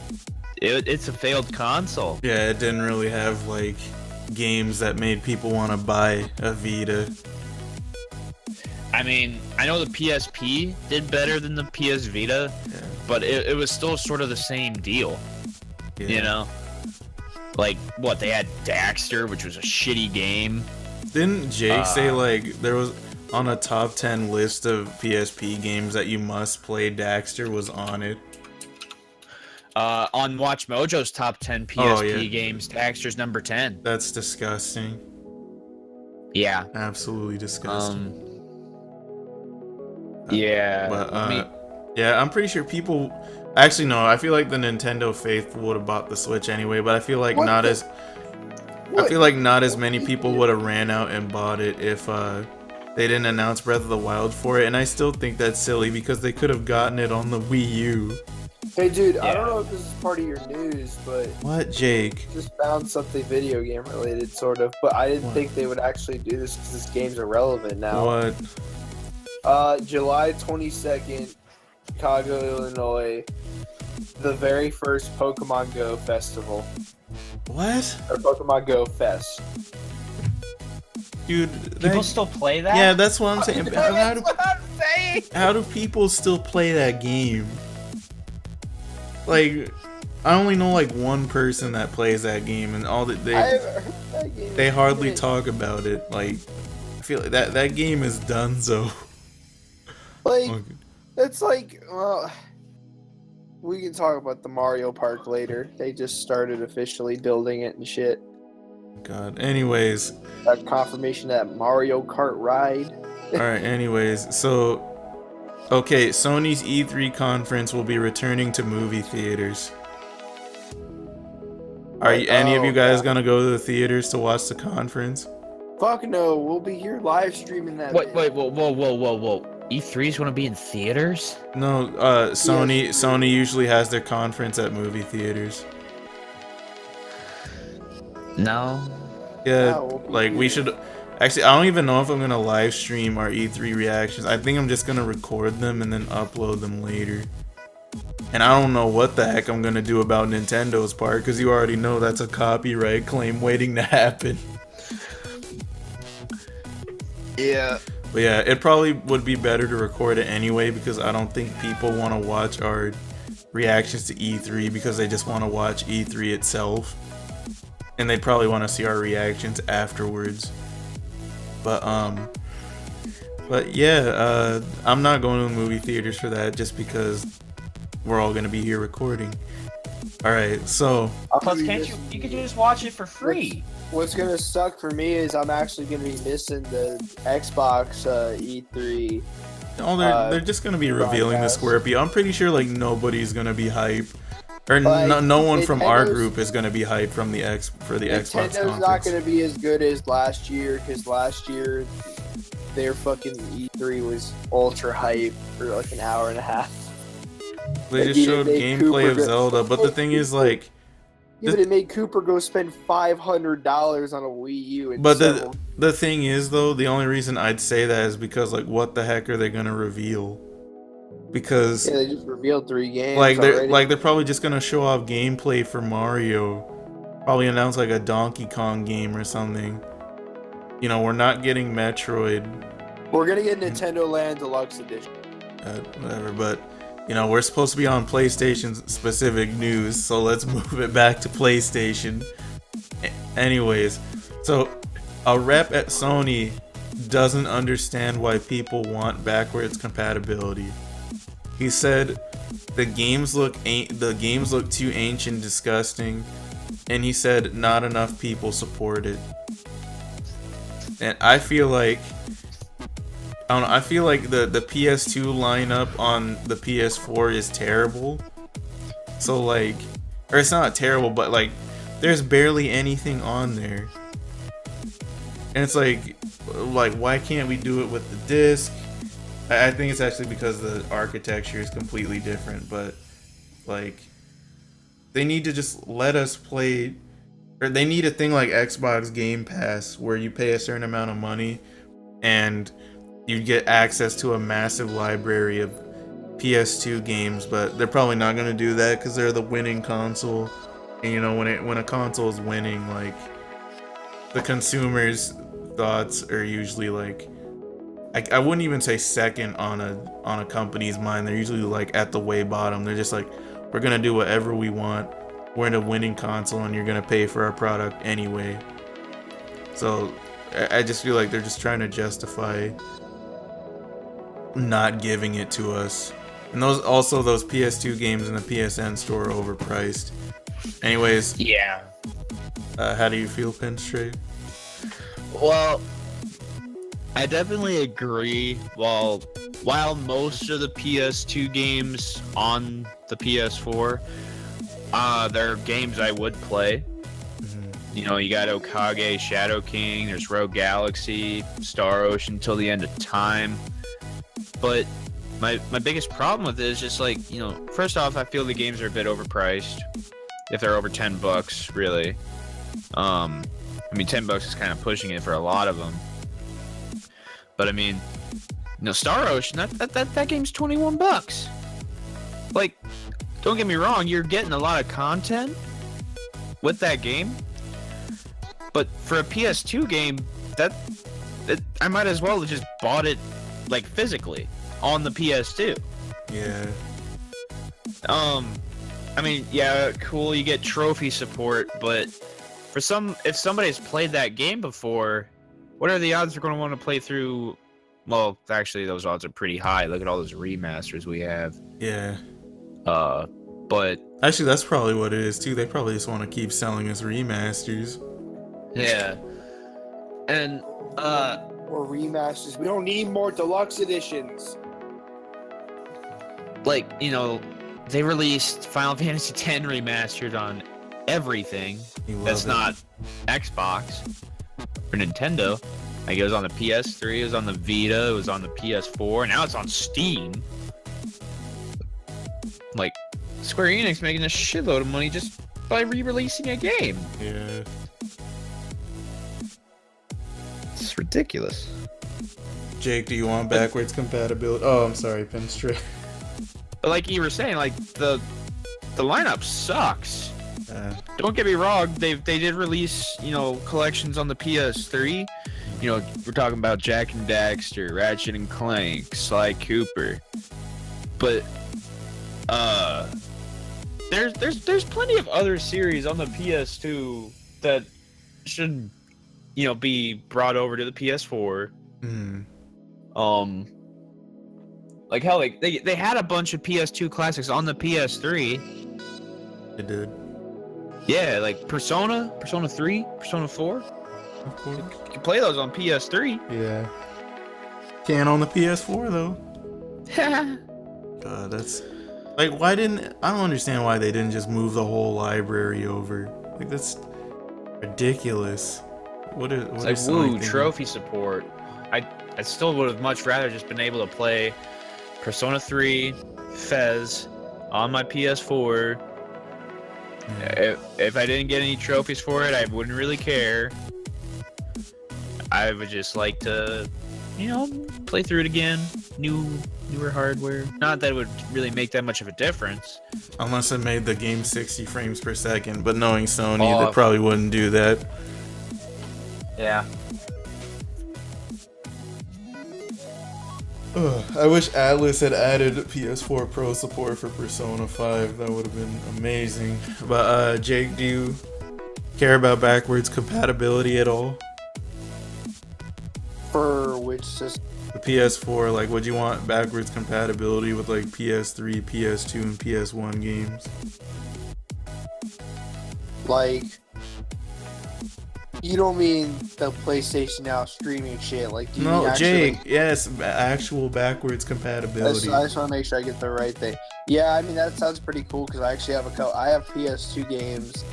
it's a failed console. Yeah, it didn't really have, like, games that made people want to buy a Vita. I mean, I know the PSP did better than the PS Vita, but it was still sort of the same deal. Yeah. You know? Like, what, they had Daxter, which was a shitty game. Didn't Jake say, like, there was, on a top 10 list of PSP games that you must play, Daxter was on it? On Watch Mojo's top 10 PSP games, Daxter's number 10. That's disgusting. Yeah. Absolutely disgusting. Yeah. But, yeah, I'm pretty sure people... Actually, no, I feel like the Nintendo faithful would have bought the Switch anyway, but I feel like not as many people would have ran out and bought it if they didn't announce Breath of the Wild for it, and I still think that's silly because they could have gotten it on the Wii U. Hey, dude, I don't know if this is part of your news, but... What, Jake? Just found something video game related, sort of, but I didn't think they would actually do this because this game's irrelevant now. What? July 22nd, Chicago, Illinois. The very first Pokemon Go festival. What? Or Pokemon Go Fest. Dude, People still play that? yeah, that's what I'm saying. That's what I'm saying! How do people still play that game? Like, I only know like one person that plays that game, and all that I haven't heard that game. they hardly talk about it. Like, I feel like that game is donezo. Like, Okay. it's like, well, we can talk about the Mario Park later. They just started officially building it and shit. God. Anyways, Got confirmation of that Mario Kart ride. all right. Anyways, so okay, Sony's E3 conference will be returning to movie theaters. Are any of you guys gonna go to the theaters to watch the conference? Fuck no, we'll be here live streaming that. Wait, whoa. E3's want to be in theaters? No, Sony usually has their conference at movie theaters. No. Yeah, No, we'll be like we here. should. Actually, I don't even know if I'm gonna live stream our E3 reactions. I think I'm just gonna record them and then upload them later. And I don't know what the heck I'm gonna do about Nintendo's part, because you already know that's a copyright claim waiting to happen. Yeah. But yeah, it probably would be better to record it anyway, because I don't think people want to watch our reactions to E3 because they just want to watch E3 itself. And they probably want to see our reactions afterwards. But yeah, I'm not going to the movie theaters for that just because we're all gonna be here recording. All right, so Plus, can't you could just watch it for free. What's gonna suck for me is I'm actually gonna be missing the Xbox E3. they're just gonna be revealing the Scorpio. I'm pretty sure like nobody's gonna be hype, or Like, no one from our Nintendo's- group is gonna be hyped from the Xbox Nintendo's conference. not gonna be as good as last year because last year their fucking E3 was ultra hype for like an hour and a half. They Like, just even showed made gameplay Cooper of go- Zelda, but the thing is like, Even it made Cooper go spend $500 on a Wii U. And but several- the thing is though, the only reason I'd say that is because like, what the heck are they gonna reveal? Because yeah, they just revealed 3 games. like already. they're probably just gonna show off gameplay for Mario, probably announce like a Donkey Kong game or something. You know, we're not getting Metroid, We're gonna get Nintendo Land Deluxe Edition. whatever, but you know, we're supposed to be on PlayStation specific news, so let's move it back to PlayStation. Anyways, so a rep at Sony doesn't understand why people want backwards compatibility. He said the games look too ancient and disgusting, and he said not enough people support it. And I feel like I feel like the PS2 lineup on the PS4 is terrible. So like, or it's not terrible, but like, there's barely anything on there. And it's like why can't we do it with the disc? I think it's actually because the architecture is completely different, but like, they need to just let us play, or they need a thing like Xbox Game Pass where you pay a certain amount of money and you get access to a massive library of PS2 games. But they're probably not going to do that because they're the winning console, and you know, when a console is winning, like, the consumer's thoughts are usually like, I wouldn't even say second on a company's mind. They're usually like at the way bottom. They're just like, we're gonna do whatever we want. We're in a winning console, and you're gonna pay for our product anyway. So I just feel like they're just trying to justify not giving it to us. And those PS2 games in the PSN store are overpriced. Anyways, Yeah. how do you feel, Pinstripe? Well, I definitely agree. While most of the PS2 games on the PS4, they're games I would play. You know, you got Okage, Shadow King, there's Rogue Galaxy, Star Ocean till the end of time. But my biggest problem with it is just like, you know, first off, I feel the games are a bit overpriced. If they're over $10, really. I mean, $10 is kind of pushing it for a lot of them. But I mean, No, Star Ocean. That game's $21. Like, don't get me wrong, you're getting a lot of content with that game, but for a PS2 game, I might as well have just bought it like physically on the PS2. Yeah. I mean, yeah, cool, you get trophy support, but if somebody's played that game before, what are the odds they're going to want to play through? Well, actually, those odds are pretty high. Look at all those remasters we have. Yeah. But actually, that's probably what it is too. They probably just want to keep selling us remasters. Yeah. And More remasters. We don't need more deluxe editions. like, you know, they released Final Fantasy X remastered on everything that's not Xbox or Nintendo. Like, it was on the PS3, it was on the Vita, it was on the PS4, now it's on Steam. Like, Square Enix making a shitload of money just by re-releasing a game. Yeah. It's ridiculous. Jake, do you want backwards compatibility? Oh, I'm sorry, Pinstripe. But like you were saying, like, the lineup sucks. Don't get me wrong, they did release, you know, collections on the PS3. You know, we're talking about Jak and Daxter, Ratchet and Clank, Sly Cooper. But there's plenty of other series on the PS2 that should, you know, be brought over to the PS4. Like, hell, like they had a bunch of PS2 classics on the PS3. They did. Yeah, like Persona 3, Persona 4. Of course. You can play those on PS3. Yeah. Can't on the PS4 though. God, that's like, I don't understand why they didn't just move the whole library over. Like, that's ridiculous. What is It's like, woo, trophy support. I still would have much rather just been able to play Persona 3, Fez on my PS4. If I didn't get any trophies for it, I wouldn't really care. I would just like to, you know, play through it again. Newer hardware. Not that it would really make that much of a difference. Unless it made the game 60 frames per second, but knowing Sony, they probably wouldn't do that. Yeah. I wish Atlas had added PS4 Pro support for Persona 5. That would have been amazing. But Jake, do you care about backwards compatibility at all? For which system? The PS4, like, would you want backwards compatibility with like PS3, PS2, and PS1 games? Like, you don't mean the PlayStation Now streaming shit? Like, do you mean actually, Jake, yes, actual backwards compatibility. I just want to make sure I get the right thing. Yeah, I mean, that sounds pretty cool because I actually have I have PS2 games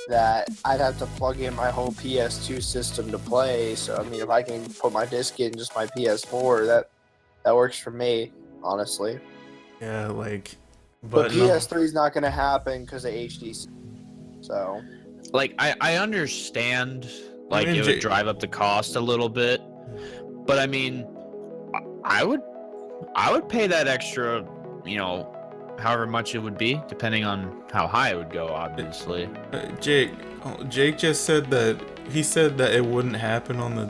that I'd have to plug in my whole PS2 system to play. So, I mean, if I can put my disc in just my PS4, that works for me, honestly. Yeah, like, but PS3 is not going to happen because of HDC. So, like, I understand, like, it would drive up the cost a little bit, but I mean, I would pay that extra, you know, however much it would be, depending on how high it would go, obviously. Jake just said that he said that it wouldn't happen on the.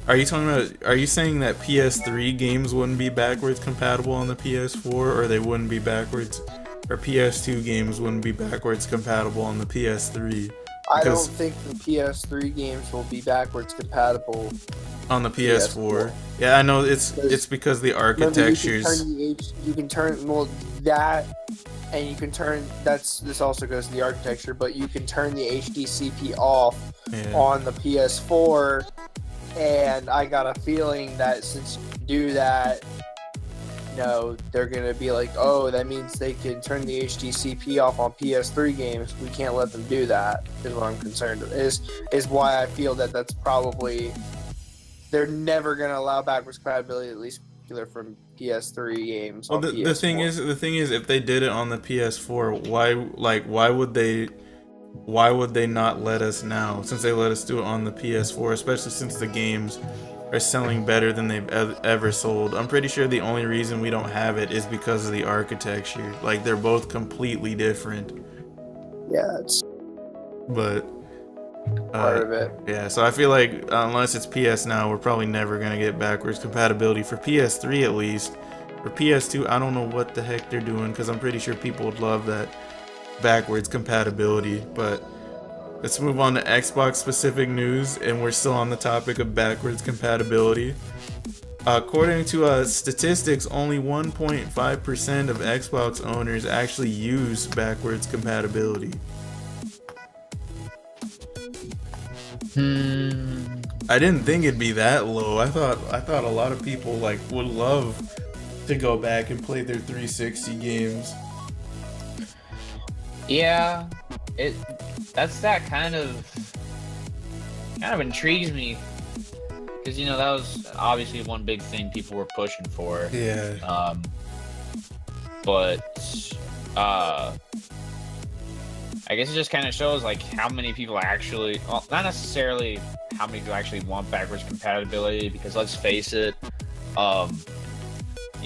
Are you saying that PS3 games wouldn't be backwards compatible on the PS4, or they wouldn't be backwards, or PS2 games wouldn't be backwards compatible on the PS3? I don't think the PS3 games will be backwards compatible on the PS4. Yeah, I know it's because the architectures. You can turn that, and you can turn this also goes to the architecture, but you can turn the HDCP off on the PS4, and I got a feeling that since you do that, you know, they're gonna be like, oh, that means they can turn the HDCP off on PS3 games. We can't let them do that. Is what I'm concerned with. Is why I feel that that's probably. They're never gonna allow backwards compatibility, at least from PS3 games. Well, the thing is, if they did it on the PS4, why would they not let us now? Since they let us do it on the PS4, especially since the games are selling better than they've ever sold. I'm pretty sure the only reason we don't have it is because of the architecture. Like, they're both completely different. Yeah, it's But part of it. yeah, so I feel like unless it's PS now, we're probably never gonna get backwards compatibility for PS3 at least. For PS2, I don't know what the heck they're doing because I'm pretty sure people would love that backwards compatibility. But let's move on to Xbox specific news, and we're still on the topic of backwards compatibility. According to statistics, only 1.5% of Xbox owners actually use backwards compatibility. I didn't think it'd be that low. I thought a lot of people like would love to go back and play their 360 games. Yeah, that kind of intrigues me because that was obviously one big thing people were pushing for. Yeah. But I guess it just kind of shows like how many people actually, well, not necessarily how many people actually want backwards compatibility, because let's face it, a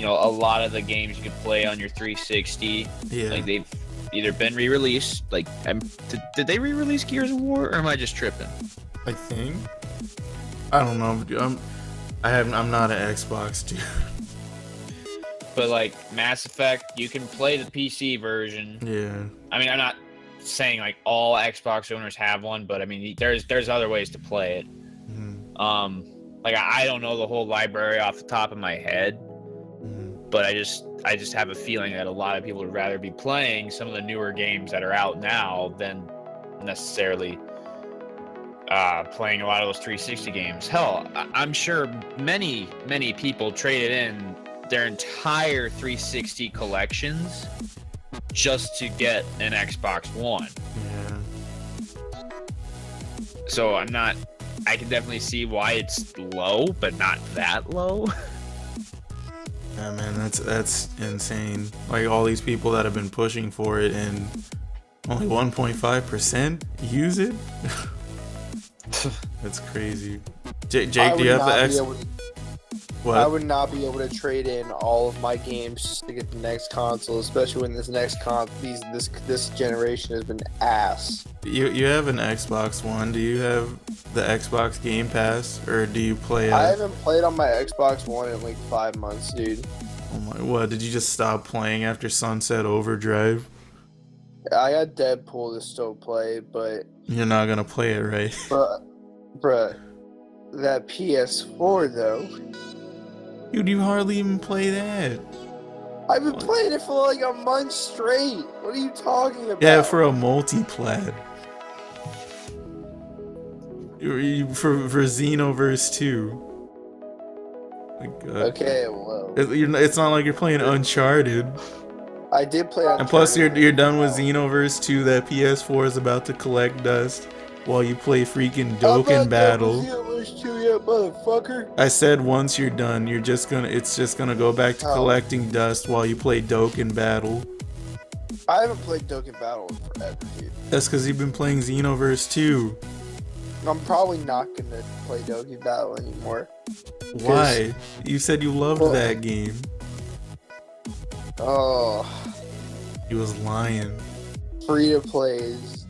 lot of the games you can play on your 360, Yeah. like they've either been re-released, like did they re-release Gears of War, or am I just tripping? I think. I don't know. I'm not an Xbox dude. But like Mass Effect, you can play the PC version. Yeah. I mean, I'm not saying like all Xbox owners have one, but I mean, there's other ways to play it. Mm-hmm. Like I don't know the whole library off the top of my head, but I just have a feeling that a lot of people would rather be playing some of the newer games that are out now than necessarily playing a lot of those 360 games. Hell, I'm sure many people traded in their entire 360 collections just to get an Xbox One. Yeah. So I can definitely see why it's low, but not that low. Yeah, man, that's insane. Like all these people that have been pushing for it, and only 1.5% use it. That's crazy. Jake, do you have the X? What? I would not be able to trade in all of my games just to get the next console, especially when this generation has been ass. You have an Xbox One. Do you have the Xbox Game Pass, or do you play? I haven't played on my Xbox One in like 5 months, dude. Oh my! What? Did you just stop playing after Sunset Overdrive? I got Deadpool to still play, but You're not gonna play it, right? bruh, that PS4 though. Dude, you hardly even play that. I've been playing it for like a month straight. What are you talking about? Yeah, for a multi-plat. For Xenoverse 2. My God. Okay, well, It's not like you're playing Uncharted. I did play. And plus, you're done with Xenoverse 2. That PS4 is about to collect dust while you play freaking Dokkan Battle. Yet, motherfucker. I said once you're done, it's just gonna go back to collecting dust while you play Dokkan Battle. I haven't played Dokkan Battle in forever, dude. That's because you've been playing Xenoverse 2. I'm probably not gonna play Dokkan Battle anymore. Why? You said you loved that game. Oh, He was lying. free to play is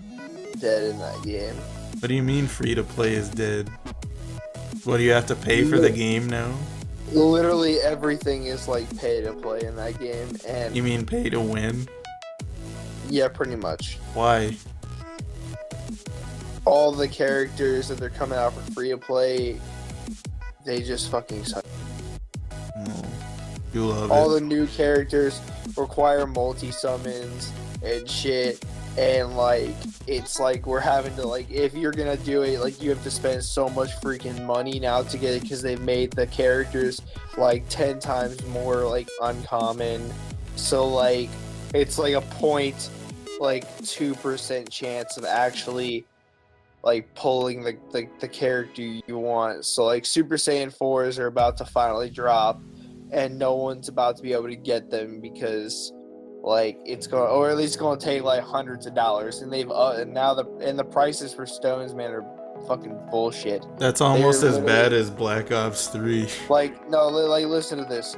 dead in that game. What do you mean free to play is dead? What, do you have to pay for the game now? Literally everything is like pay to play in that game, and You mean pay to win? yeah, pretty much. Why? All the characters that they're coming out for free to play, they just fucking suck. No. You love All it. the new characters require multi-summons and shit, and like it's like we're having to, like, if you're gonna do it, like you have to spend so much freaking money now to get it because they've made the characters like 10 times more like uncommon. So like it's like a 2% chance of actually like pulling the character you want. So like Super Saiyan 4s are about to finally drop, and no one's about to be able to get them because like it's going, or at least going to take like hundreds of dollars, and they've and now the prices for stones, man, are fucking bullshit. That's almost They're as bad as Black Ops 3. Like, no, like, listen to this.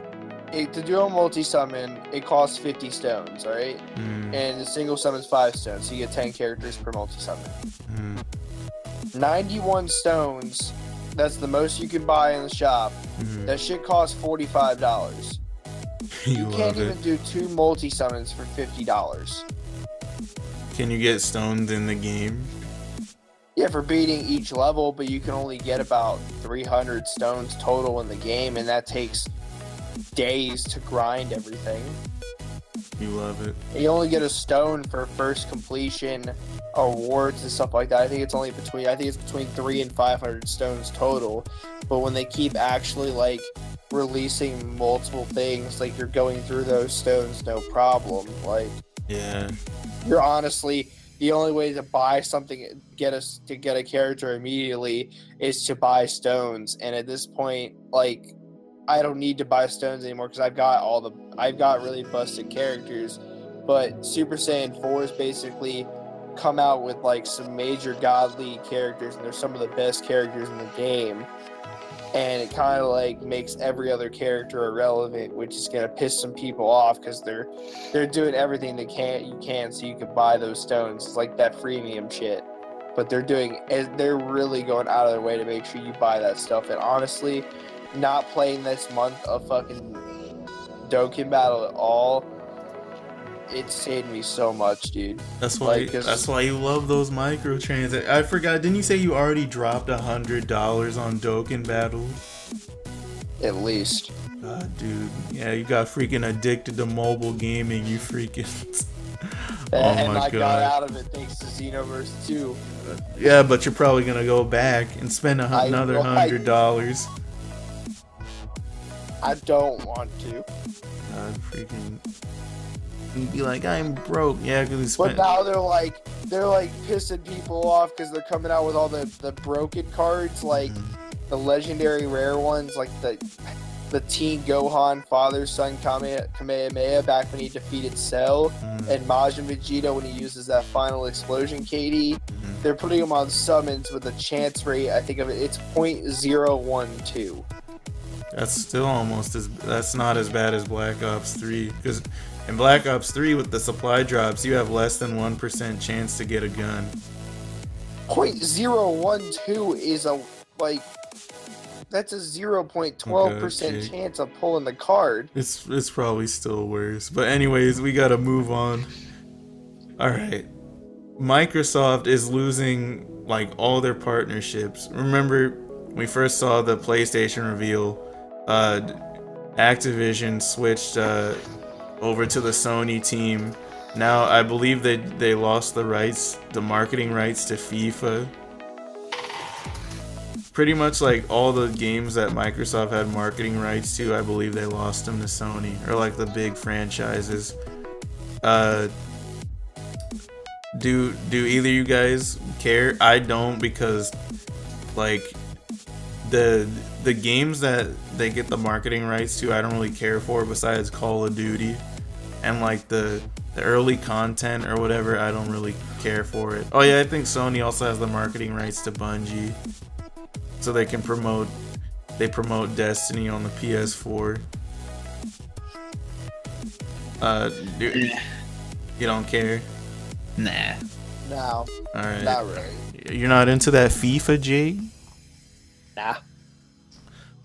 To do a multi-summon, it costs 50 stones, alright? And the single summon's 5 stones, so you get 10 characters per multi-summon. 91 stones, that's the most you can buy in the shop. That shit costs $45. You can't even do 2 multi-summons for $50. Can you get stoned in the game? Yeah, for beating each level, but you can only get about 300 stones total in the game, and that takes days to grind everything. You love it. And you only get a stone for first completion, awards and stuff like that. I think it's between 300 and 500 stones total. But when they keep actually like releasing multiple things, like you're going through those stones no problem. Like, yeah, you're honestly the only way to buy something, get a character immediately, is to buy stones. And at this point, like, I don't need to buy stones anymore because I've got really busted characters. But Super Saiyan 4 is basically come out with like some major godly characters, and they're some of the best characters in the game. And it kind of like makes every other character irrelevant, which is gonna piss some people off because they're doing everything you can so you can buy those stones. It's like that freemium shit, but they're really going out of their way to make sure you buy that stuff. And honestly, not playing this month of fucking Dokkan Battle at all, it saved me so much, dude. That's why. Like, that's why you love those microtransactions. I forgot. Didn't you say you already dropped $100 on Dokkan Battle? At least. God, dude. Yeah, you got freaking addicted to mobile gaming. You freaking. And I got out of it thanks to Xenoverse 2. Yeah, but you're probably gonna go back and spend another $100. I don't want to. God, freaking. You'd be like, I'm broke. Yeah, because it's. But now they're like pissing people off because they're coming out with all the broken cards, like the legendary rare ones, like the Teen Gohan father son Kamehameha back when he defeated Cell, and Majin Vegeta when he uses that final explosion KD. They're putting them on summons with a chance rate, I think of it's 0.012. That's still that's not as bad as Black Ops 3, because in Black Ops 3 with the supply drops, you have less than 1% chance to get a gun. 0.012 is that's a 0.12% chance of pulling the card. It's probably still worse. But anyways, we gotta move on. Alright. Microsoft is losing like all their partnerships. Remember, we first saw the PlayStation reveal. Activision switched over to the Sony team. Now I believe they lost the marketing rights to FIFA. Pretty much like all the games that Microsoft had marketing rights to, I believe they lost them to Sony, or like the big franchises. Do either you guys care? I don't, because like the games that they get the marketing rights to, I don't really care for, besides Call of Duty, and like the early content or whatever, I don't really care for it. Oh yeah, I think Sony also has the marketing rights to Bungie, so they can promote Destiny on the PS4. You don't care? Nah. No. Alright. Not really. You're not into that FIFA, Jay? Nah.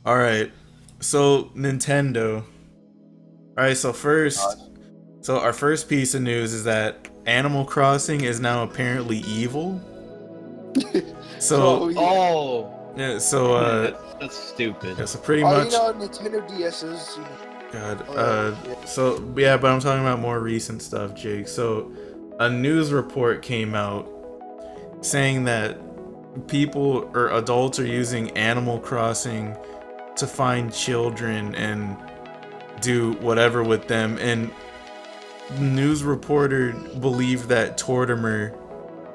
Alright. So Nintendo. Alright, so our first piece of news is that Animal Crossing is now apparently evil. So yeah, so that's stupid. yeah, so pretty much Nintendo DS is God. So yeah, but I'm talking about more recent stuff, Jake. So a news report came out saying that people or adults are using Animal Crossing to find children and do whatever with them, and the news reporter believed that Tortimer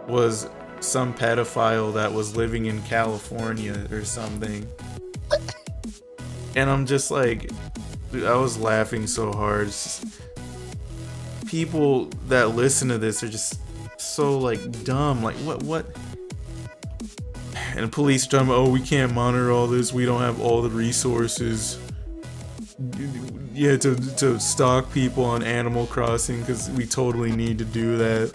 was some pedophile that was living in California or something. And I'm just like, dude, I was laughing so hard. People that listen to this are just so like dumb. Like what And police tell me, oh, we can't monitor all this. We don't have all the resources. Yeah, to stalk people on Animal Crossing because we totally need to do that.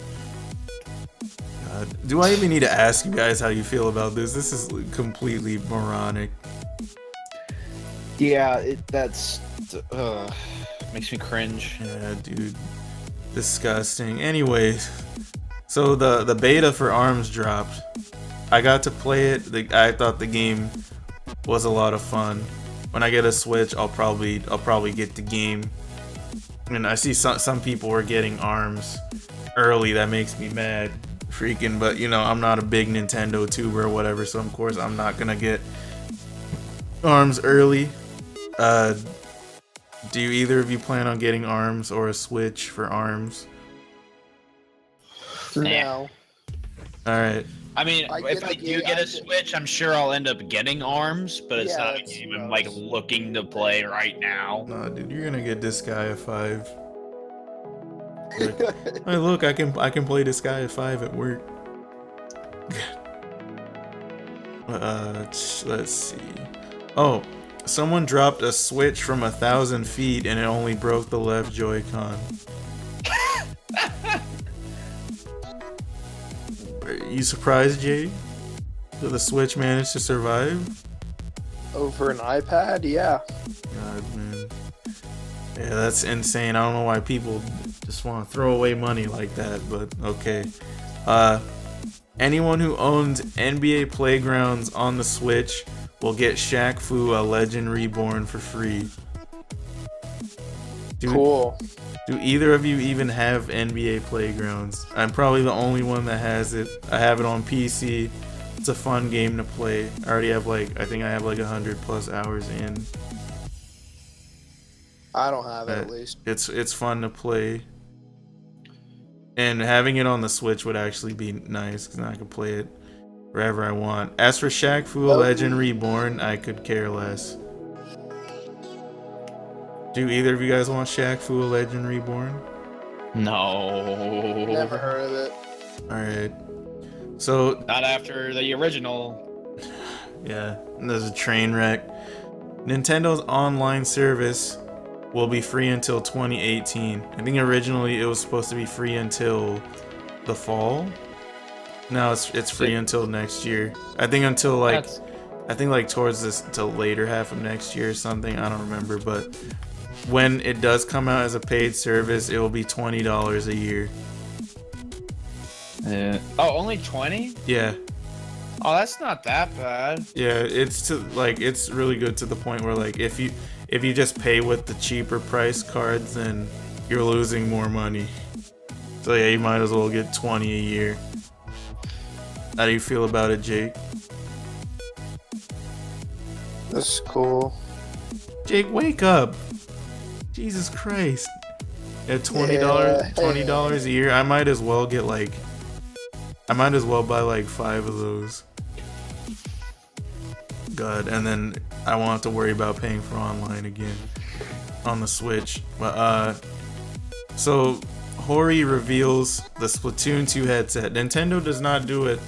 God, do I even need to ask you guys how you feel about this? This is completely moronic. Yeah, that's makes me cringe. Yeah, dude, disgusting. Anyways, so the beta for ARMS dropped. I got to play it. I thought the game was a lot of fun. When I get a Switch, I'll probably get the game. And I see some people were getting ARMS early. That makes me mad, freaking. But you know, I'm not a big Nintendo tuber or whatever, so of course I'm not gonna get ARMS early. Do either of you plan on getting ARMS or a Switch for ARMS? No. All right. I mean, if I do get a Switch, I'm sure I'll end up getting ARMS, but it's Yeah, not a that's game I'm gross. like looking to play right now. Nah, dude, you're gonna get Disgaea 5. Hey, look, I can play Disgaea 5 at work. Let's see. Oh, someone dropped a Switch from 1,000 feet and it only broke the left Joy-Con. Are you surprised, Jay? Did the Switch manage to survive? Over an iPad? Yeah. God, man. Yeah, that's insane. I don't know why people just want to throw away money like that, but okay. Anyone who owns NBA Playgrounds on the Switch will get Shaq Fu, a Legend Reborn, for free. Cool. Do either of you even have NBA Playgrounds? I'm probably the only one that has it. I have it on PC. It's a fun game to play. I already have I think I have 100+ hours in. I don't have it, at least. It's fun to play. And having it on the Switch would actually be nice because I can play it wherever I want. As for Shaq Fu, Legend Reborn, I could care less. Do either of you guys want Shaq Fu, Legend Reborn? No. Never heard of it. Alright. So, Not after the original. yeah, there's a train wreck. Nintendo's online service will be free until 2018. I think originally it was supposed to be free until the fall. Now it's free until next year. I think until towards this till later half of next year or something. I don't remember, but when it does come out as a paid service, it will be $20 a year. Only 20? Yeah. Oh, that's not that bad. Yeah, it's really good to the point where if you just pay with the cheaper price cards, then you're losing more money. So yeah, you might as well get 20 a year. How do you feel about it, Jake? That's cool. Jake, wake up! Jesus Christ! Yeah, $20 a year. I might as well buy 5 of those. God, and then I won't have to worry about paying for online again on the Switch. But so Hori reveals the Splatoon 2 headset. Nintendo does not do it.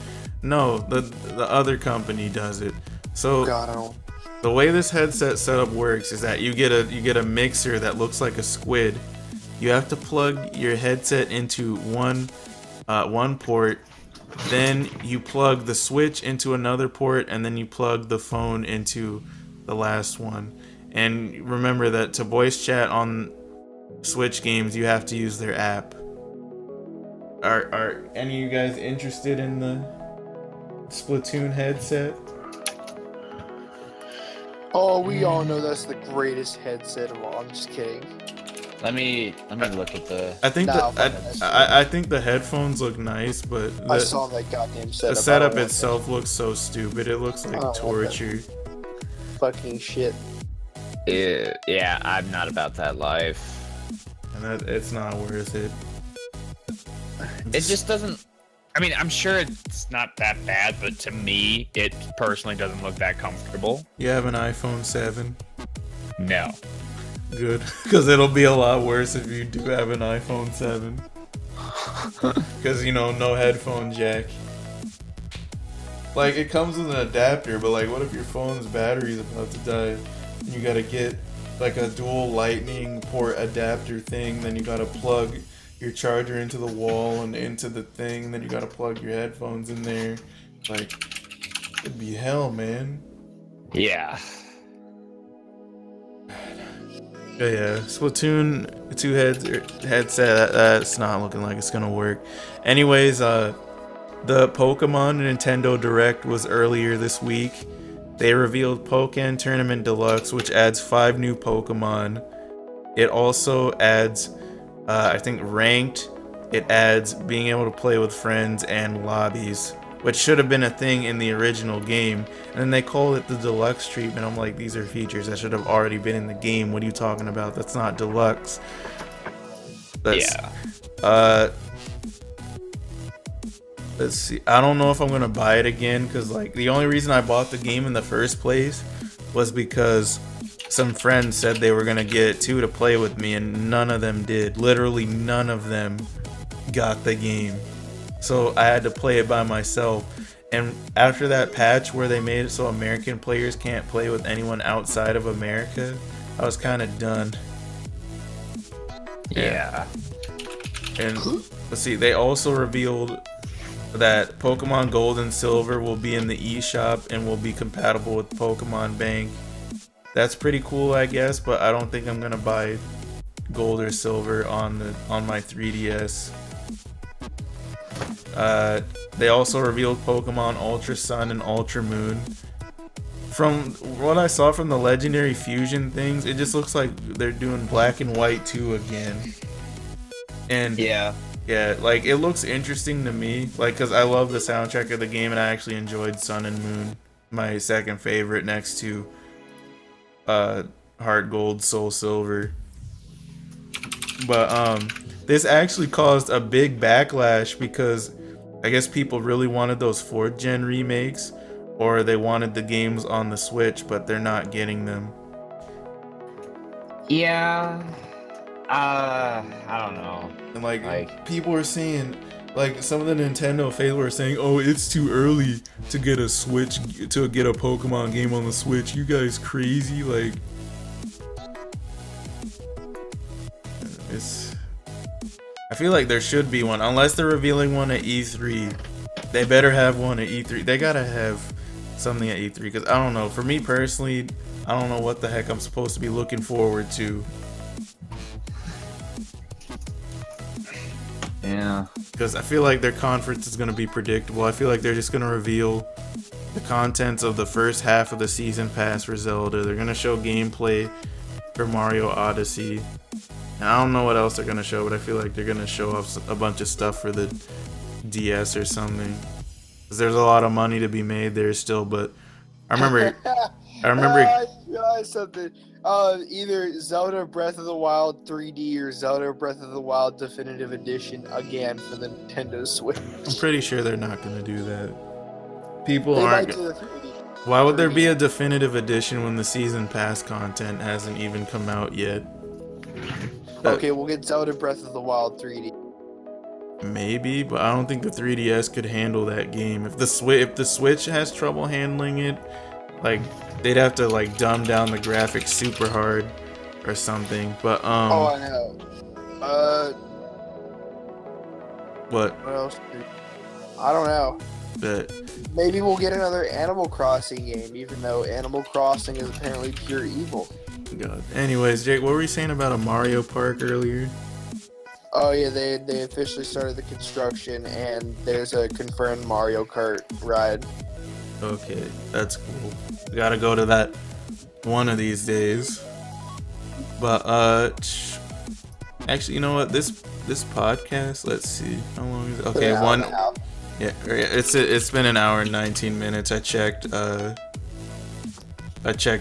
No, the other company does it. So God, I don't. The way this headset setup works is that you get a mixer that looks like a squid. You have to plug your headset into one port, then you plug the Switch into another port, and then you plug the phone into the last one. And remember that to voice chat on Switch games, you have to use their app. Are any of you guys interested in the Splatoon headset? Oh, we all know that's the greatest headset of all. I'm just kidding. Let me look at the. I think Nah, I think the headphones look nice, but I saw that goddamn setup. the setup itself looks so stupid. It looks like Oh, torture. Fucking shit. Yeah, I'm not about that life. And it's not worth it. It just doesn't. I mean, I'm sure it's not that bad, but to me, it personally doesn't look that comfortable. You have an iPhone 7? No. Good, because it'll be a lot worse if you do have an iPhone 7. Because, no headphone jack. Like, it comes with an adapter, but like, what if your phone's battery's about to die? And you gotta get like a dual lightning port adapter thing, then you gotta plug your charger into the wall and into the thing, then you gotta plug your headphones in there. Like, it'd be hell, man. Yeah. Yeah, Splatoon 2 headset, that's not looking like it's gonna work. Anyways, the Pokemon Nintendo Direct was earlier this week. They revealed Pokken Tournament Deluxe, which adds 5 new Pokemon. It also adds, I think, Ranked. It adds being able to play with friends and lobbies, which should have been a thing in the original game. And then they call it the Deluxe treatment. I'm like, these are features that should have already been in the game. What are you talking about? That's not Deluxe. Yeah. Let's see. I don't know if I'm gonna buy it again, because like the only reason I bought the game in the first place was because some friends said they were gonna get it too to play with me, and none of them did. Literally none of them got the game, so I had to play it by myself. And after that patch where they made it so American players can't play with anyone outside of America, I was kind of done. Yeah. And let's see, they also revealed that Pokemon Gold and Silver will be in the eShop and will be compatible with Pokemon Bank. That's pretty cool, I guess, but I don't think I'm gonna buy Gold or Silver on my 3DS. They also revealed Pokemon Ultra Sun and Ultra Moon. From what I saw from the Legendary Fusion things, it just looks like they're doing Black and White 2 again. And Yeah. yeah, like, it looks interesting to me, like, because I love the soundtrack of the game, and I actually enjoyed Sun and Moon, my second favorite next to Heart Gold, Soul Silver. But this actually caused a big backlash because I guess people really wanted those 4th gen remakes, or they wanted the games on the Switch, but they're not getting them. Yeah. I don't know. And like people were saying, like some of the Nintendo fans were saying, "Oh, it's too early to get a Switch, to get a Pokemon game on the Switch. You guys crazy?" Like, I feel like there should be one, unless they're revealing one at E3. They better have one at E3. They gotta have something at E3, because I don't know. For me personally, I don't know what the heck I'm supposed to be looking forward to. Yeah. Because I feel like their conference is going to be predictable. I feel like they're just going to reveal the contents of the first half of the season pass for Zelda. They're going to show gameplay for Mario Odyssey. And I don't know what else they're going to show, but I feel like they're going to show off a bunch of stuff for the DS or something. Because there's a lot of money to be made there still, but I remember... something. Either Zelda Breath of the Wild 3D or Zelda Breath of the Wild Definitive Edition again for the Nintendo Switch. I'm pretty sure they're not going to do that. People They aren't... might do the 3D. Why would there be a definitive edition when the season pass content hasn't even come out yet? Okay, we'll get Zelda Breath of the Wild 3D. Maybe, but I don't think the 3DS could handle that game. If the Switch has trouble handling it, like, they'd have to like dumb down the graphics super hard or something. But Oh, I know. What else? I don't know. But Maybe we'll get another Animal Crossing game, even though Animal Crossing is apparently pure evil. God. Anyways, Jake, what were you saying about a Mario Park earlier? Oh yeah, they officially started the construction, and there's a confirmed Mario Kart ride. Okay, that's cool. We gotta go to that one of these days. But actually, you know what? This podcast. Let's see, how long is it? Okay, one. Yeah, it's been an hour and 19 minutes. I checked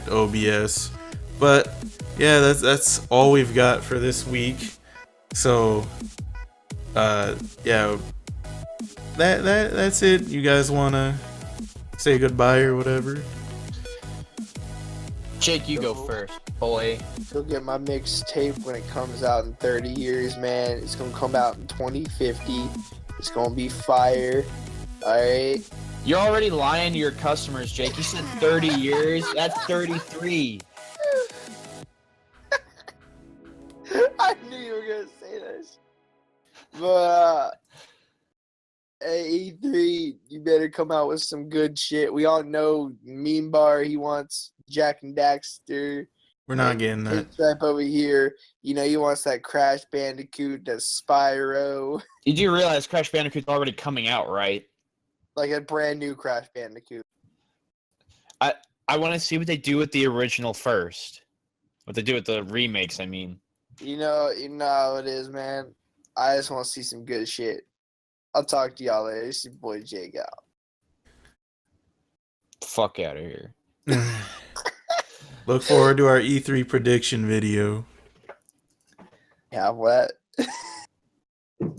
OBS, but yeah, that's all we've got for this week. So, yeah, that's it. You guys wanna say goodbye or whatever? Jake, you go first, boy. Go get my mixtape when it comes out in 30 years, man. It's gonna come out in 2050. It's gonna be fire. Alright. You're already lying to your customers, Jake. You said 30 years. That's 33. I knew you were gonna say this. But hey, E3, you better come out with some good shit. We all know Meme Bar, he wants Jack and Daxter. We're not And getting that. Pinstripe over here, you know, he wants that Crash Bandicoot, that Spyro, You do realize Crash Bandicoot's already coming out, right? like a brand new Crash Bandicoot. I want to see what they do with the original first. What they do with the remakes, I mean. You know how it is, man. I just want to see some good shit. I'll talk to y'all later. It's your boy Jake out. Fuck out of here. Look forward to our E3 prediction video. Yeah, what? All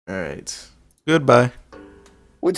right. Goodbye. What